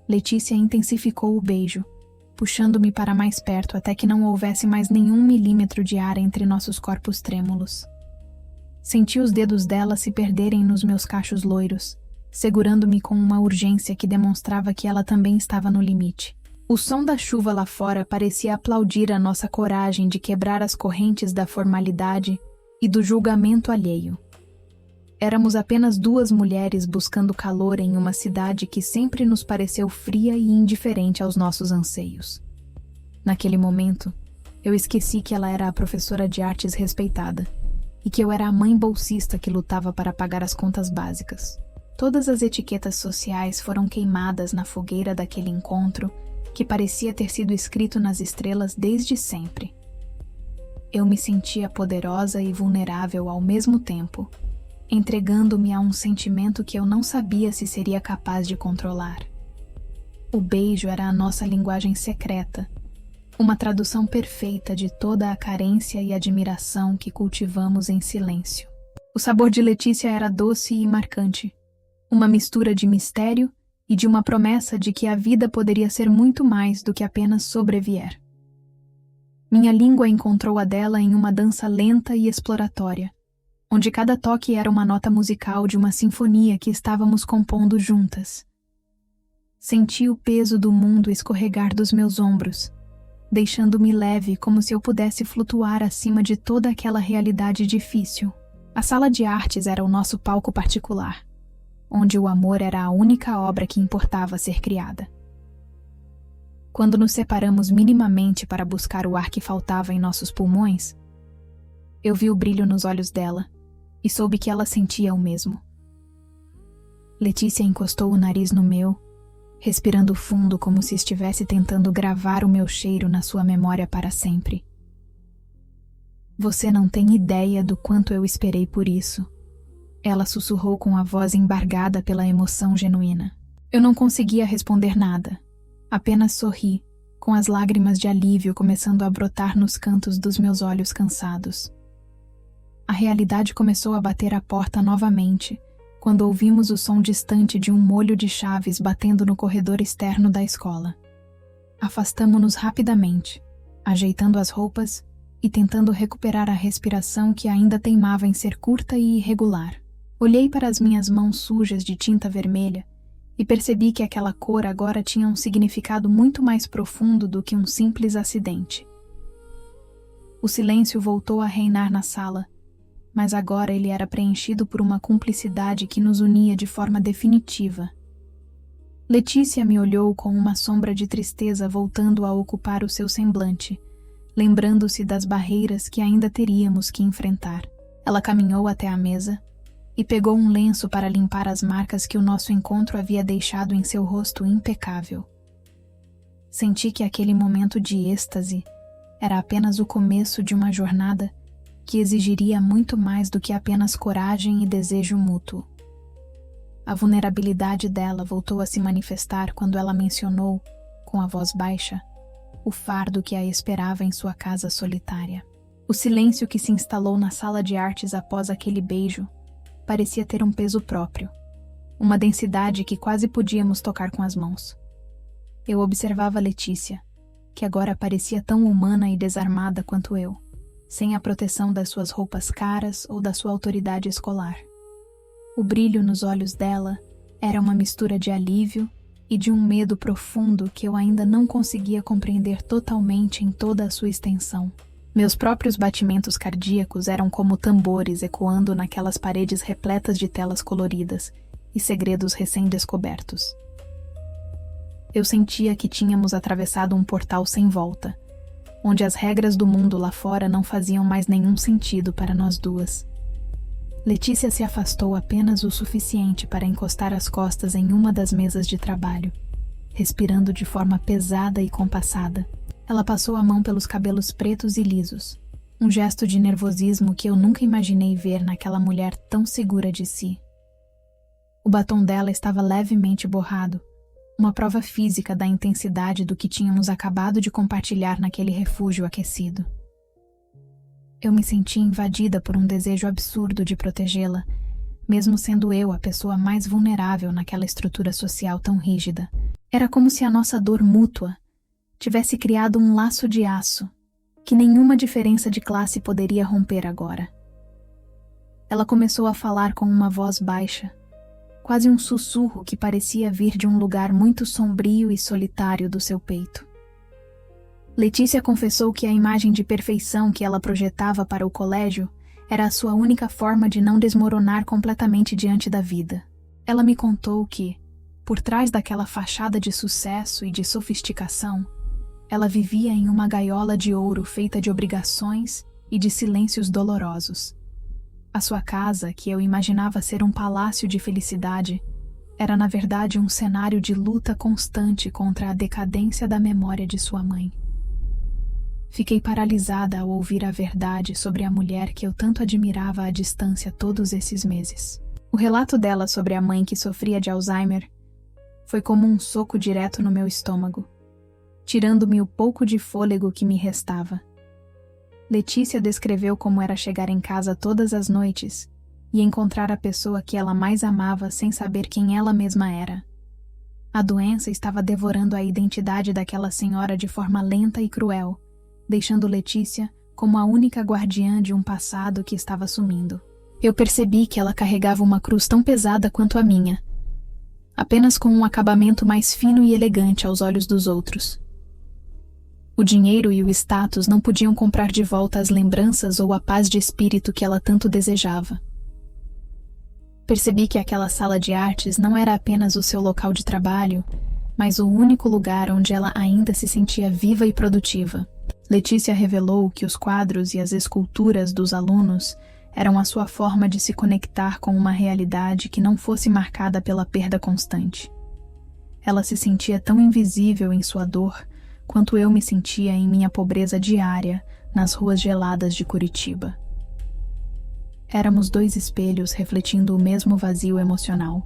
Speaker 1: Letícia intensificou o beijo, puxando-me para mais perto até que não houvesse mais nenhum milímetro de ar entre nossos corpos trêmulos. Senti os dedos dela se perderem nos meus cachos loiros, segurando-me com uma urgência que demonstrava que ela também estava no limite. O som da chuva lá fora parecia aplaudir a nossa coragem de quebrar as correntes da formalidade e do julgamento alheio. Éramos apenas duas mulheres buscando calor em uma cidade que sempre nos pareceu fria e indiferente aos nossos anseios. Naquele momento, eu esqueci que ela era a professora de artes respeitada e que eu era a mãe bolsista que lutava para pagar as contas básicas. Todas as etiquetas sociais foram queimadas na fogueira daquele encontro que parecia ter sido escrito nas estrelas desde sempre. Eu me sentia poderosa e vulnerável ao mesmo tempo, entregando-me a um sentimento que eu não sabia se seria capaz de controlar. O beijo era a nossa linguagem secreta, uma tradução perfeita de toda a carência e admiração que cultivamos em silêncio. O sabor de Letícia era doce e marcante, uma mistura de mistério e de uma promessa de que a vida poderia ser muito mais do que apenas sobreviver. Minha língua encontrou a dela em uma dança lenta e exploratória, onde cada toque era uma nota musical de uma sinfonia que estávamos compondo juntas. Senti o peso do mundo escorregar dos meus ombros, deixando-me leve como se eu pudesse flutuar acima de toda aquela realidade difícil. A sala de artes era o nosso palco particular, onde o amor era a única obra que importava ser criada. Quando nos separamos minimamente para buscar o ar que faltava em nossos pulmões, eu vi o brilho nos olhos dela e soube que ela sentia o mesmo. Letícia encostou o nariz no meu, respirando fundo como se estivesse tentando gravar o meu cheiro na sua memória para sempre. Você não tem ideia do quanto eu esperei por isso. Ela sussurrou com a voz embargada pela emoção genuína. Eu não conseguia responder nada. Apenas sorri, com as lágrimas de alívio começando a brotar nos cantos dos meus olhos cansados. A realidade começou a bater à porta novamente, quando ouvimos o som distante de um molho de chaves batendo no corredor externo da escola. Afastamo-nos rapidamente, ajeitando as roupas e tentando recuperar a respiração que ainda teimava em ser curta e irregular. Olhei para as minhas mãos sujas de tinta vermelha e percebi que aquela cor agora tinha um significado muito mais profundo do que um simples acidente. O silêncio voltou a reinar na sala, mas agora ele era preenchido por uma cumplicidade que nos unia de forma definitiva. Letícia me olhou com uma sombra de tristeza voltando a ocupar o seu semblante, lembrando-se das barreiras que ainda teríamos que enfrentar. Ela caminhou até a mesa e pegou um lenço para limpar as marcas que o nosso encontro havia deixado em seu rosto impecável. Senti que aquele momento de êxtase era apenas o começo de uma jornada que exigiria muito mais do que apenas coragem e desejo mútuo. A vulnerabilidade dela voltou a se manifestar quando ela mencionou, com a voz baixa, o fardo que a esperava em sua casa solitária. O silêncio que se instalou na sala de artes após aquele beijo parecia ter um peso próprio, uma densidade que quase podíamos tocar com as mãos. Eu observava Letícia, que agora parecia tão humana e desarmada quanto eu, sem a proteção das suas roupas caras ou da sua autoridade escolar. O brilho nos olhos dela era uma mistura de alívio e de um medo profundo que eu ainda não conseguia compreender totalmente em toda a sua extensão. Meus próprios batimentos cardíacos eram como tambores ecoando naquelas paredes repletas de telas coloridas e segredos recém-descobertos. Eu sentia que tínhamos atravessado um portal sem volta, onde as regras do mundo lá fora não faziam mais nenhum sentido para nós duas. Letícia se afastou apenas o suficiente para encostar as costas em uma das mesas de trabalho, respirando de forma pesada e compassada. Ela passou a mão pelos cabelos pretos e lisos, um gesto de nervosismo que eu nunca imaginei ver naquela mulher tão segura de si. O batom dela estava levemente borrado, uma prova física da intensidade do que tínhamos acabado de compartilhar naquele refúgio aquecido. Eu me senti invadida por um desejo absurdo de protegê-la, mesmo sendo eu a pessoa mais vulnerável naquela estrutura social tão rígida. Era como se a nossa dor mútua tivesse criado um laço de aço, que nenhuma diferença de classe poderia romper agora. Ela começou a falar com uma voz baixa, quase um sussurro que parecia vir de um lugar muito sombrio e solitário do seu peito. Letícia confessou que a imagem de perfeição que ela projetava para o colégio era a sua única forma de não desmoronar completamente diante da vida. Ela me contou que, por trás daquela fachada de sucesso e de sofisticação, ela vivia em uma gaiola de ouro feita de obrigações e de silêncios dolorosos. A sua casa, que eu imaginava ser um palácio de felicidade, era na verdade um cenário de luta constante contra a decadência da memória de sua mãe. Fiquei paralisada ao ouvir a verdade sobre a mulher que eu tanto admirava à distância todos esses meses. O relato dela sobre a mãe que sofria de Alzheimer foi como um soco direto no meu estômago, tirando-me o pouco de fôlego que me restava. Letícia descreveu como era chegar em casa todas as noites e encontrar a pessoa que ela mais amava sem saber quem ela mesma era. A doença estava devorando a identidade daquela senhora de forma lenta e cruel, deixando Letícia como a única guardiã de um passado que estava sumindo. Eu percebi que ela carregava uma cruz tão pesada quanto a minha, apenas com um acabamento mais fino e elegante aos olhos dos outros. O dinheiro e o status não podiam comprar de volta as lembranças ou a paz de espírito que ela tanto desejava. Percebi que aquela sala de artes não era apenas o seu local de trabalho, mas o único lugar onde ela ainda se sentia viva e produtiva. Letícia revelou que os quadros e as esculturas dos alunos eram a sua forma de se conectar com uma realidade que não fosse marcada pela perda constante. Ela se sentia tão invisível em sua dor quanto eu me sentia em minha pobreza diária nas ruas geladas de Curitiba. Éramos dois espelhos refletindo o mesmo vazio emocional,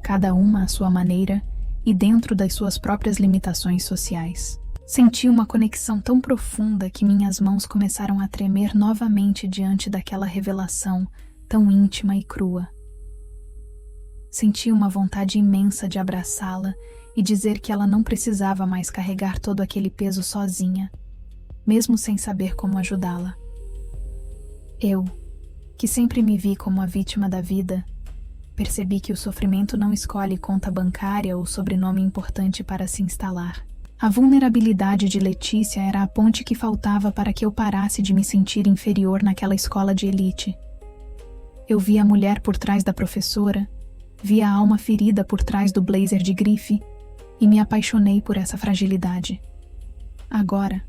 Speaker 1: cada uma à sua maneira e dentro das suas próprias limitações sociais. Senti uma conexão tão profunda que minhas mãos começaram a tremer novamente diante daquela revelação tão íntima e crua. Senti uma vontade imensa de abraçá-la e dizer que ela não precisava mais carregar todo aquele peso sozinha, mesmo sem saber como ajudá-la. Eu, que sempre me vi como a vítima da vida, percebi que o sofrimento não escolhe conta bancária ou sobrenome importante para se instalar. A vulnerabilidade de Letícia era a ponte que faltava para que eu parasse de me sentir inferior naquela escola de elite. Eu vi a mulher por trás da professora, vi a alma ferida por trás do blazer de grife e me apaixonei por essa fragilidade. Agora,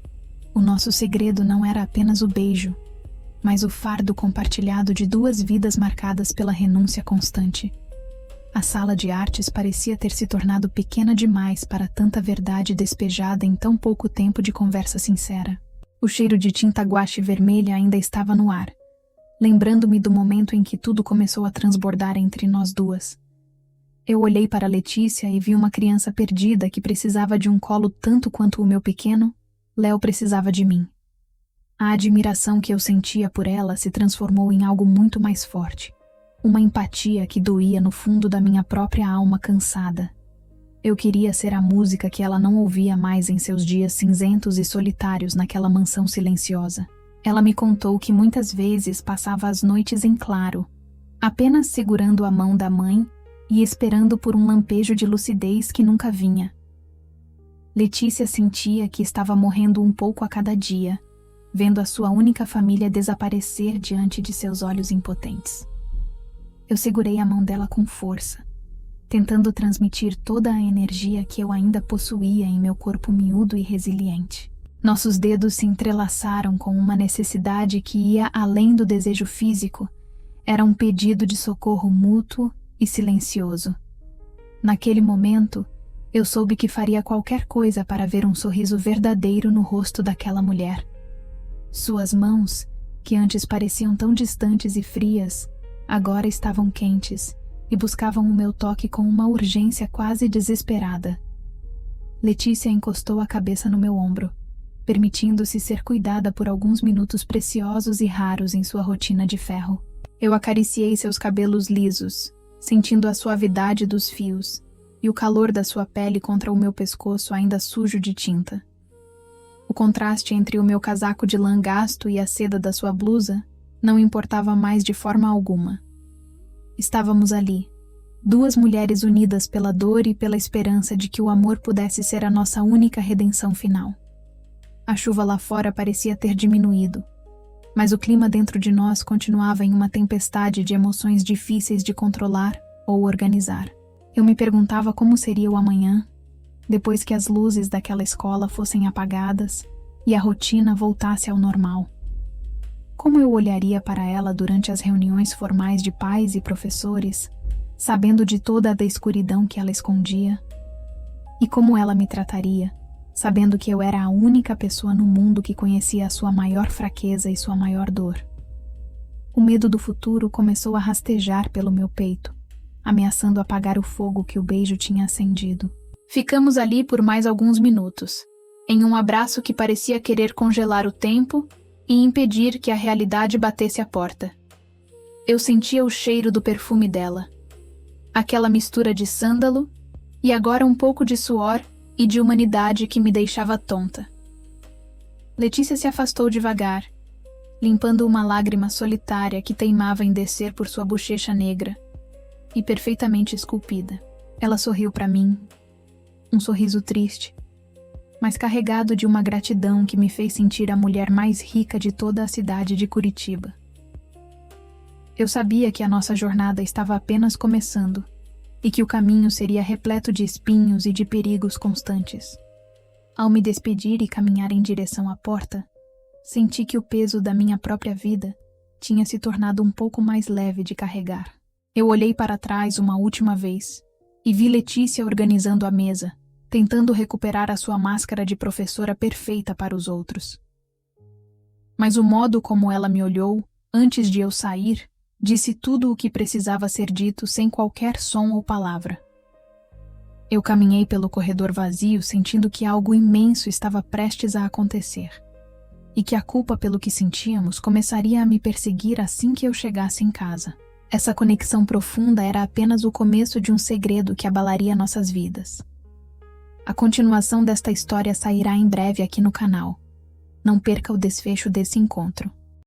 Speaker 1: o nosso segredo não era apenas o beijo, mas o fardo compartilhado de duas vidas marcadas pela renúncia constante. A sala de artes parecia ter se tornado pequena demais para tanta verdade despejada em tão pouco tempo de conversa sincera. O cheiro de tinta guache vermelha ainda estava no ar, lembrando-me do momento em que tudo começou a transbordar entre nós duas. Eu olhei para Letícia e vi uma criança perdida que precisava de um colo tanto quanto o meu pequeno, Léo precisava de mim. A admiração que eu sentia por ela se transformou em algo muito mais forte. Uma empatia que doía no fundo da minha própria alma cansada. Eu queria ser a música que ela não ouvia mais em seus dias cinzentos e solitários naquela mansão silenciosa. Ela me contou que muitas vezes passava as noites em claro, apenas segurando a mão da mãe e esperando por um lampejo de lucidez que nunca vinha. Letícia sentia que estava morrendo um pouco a cada dia, vendo a sua única família desaparecer diante de seus olhos impotentes. Eu segurei a mão dela com força, tentando transmitir toda a energia que eu ainda possuía em meu corpo miúdo e resiliente. Nossos dedos se entrelaçaram com uma necessidade que ia além do desejo físico. Era um pedido de socorro mútuo e silencioso. Naquele momento, eu soube que faria qualquer coisa para ver um sorriso verdadeiro no rosto daquela mulher. Suas mãos, que antes pareciam tão distantes e frias, agora estavam quentes e buscavam o meu toque com uma urgência quase desesperada. Letícia encostou a cabeça no meu ombro, permitindo-se ser cuidada por alguns minutos preciosos e raros em sua rotina de ferro. Eu acariciei seus cabelos lisos, sentindo a suavidade dos fios e o calor da sua pele contra o meu pescoço ainda sujo de tinta. O contraste entre o meu casaco de lã gasto e a seda da sua blusa não importava mais de forma alguma. Estávamos ali, duas mulheres unidas pela dor e pela esperança de que o amor pudesse ser a nossa única redenção final. A chuva lá fora parecia ter diminuído, mas o clima dentro de nós continuava em uma tempestade de emoções difíceis de controlar ou organizar. Eu me perguntava como seria o amanhã, depois que as luzes daquela escola fossem apagadas e a rotina voltasse ao normal. Como eu olharia para ela durante as reuniões formais de pais e professores, sabendo de toda a escuridão que ela escondia? E como ela me trataria, sabendo que eu era a única pessoa no mundo que conhecia a sua maior fraqueza e sua maior dor? O medo do futuro começou a rastejar pelo meu peito, ameaçando apagar o fogo que o beijo tinha acendido. Ficamos ali por mais alguns minutos, em um abraço que parecia querer congelar o tempo e impedir que a realidade batesse à porta. Eu sentia o cheiro do perfume dela, aquela mistura de sândalo e agora um pouco de suor e de humanidade que me deixava tonta. Letícia se afastou devagar, limpando uma lágrima solitária que teimava em descer por sua bochecha negra e perfeitamente esculpida. Ela sorriu para mim, um sorriso triste, mas carregado de uma gratidão que me fez sentir a mulher mais rica de toda a cidade de Curitiba. Eu sabia que a nossa jornada estava apenas começando e que o caminho seria repleto de espinhos e de perigos constantes. Ao me despedir e caminhar em direção à porta, senti que o peso da minha própria vida tinha se tornado um pouco mais leve de carregar. Eu olhei para trás uma última vez e vi Letícia organizando a mesa, tentando recuperar a sua máscara de professora perfeita para os outros. Mas o modo como ela me olhou, antes de eu sair, disse tudo o que precisava ser dito sem qualquer som ou palavra. Eu caminhei pelo corredor vazio sentindo que algo imenso estava prestes a acontecer, e que a culpa pelo que sentíamos começaria a me perseguir assim que eu chegasse em casa. Essa conexão profunda era apenas o começo de um segredo que abalaria nossas vidas. A continuação desta história sairá em breve aqui no canal. Não perca o desfecho desse encontro.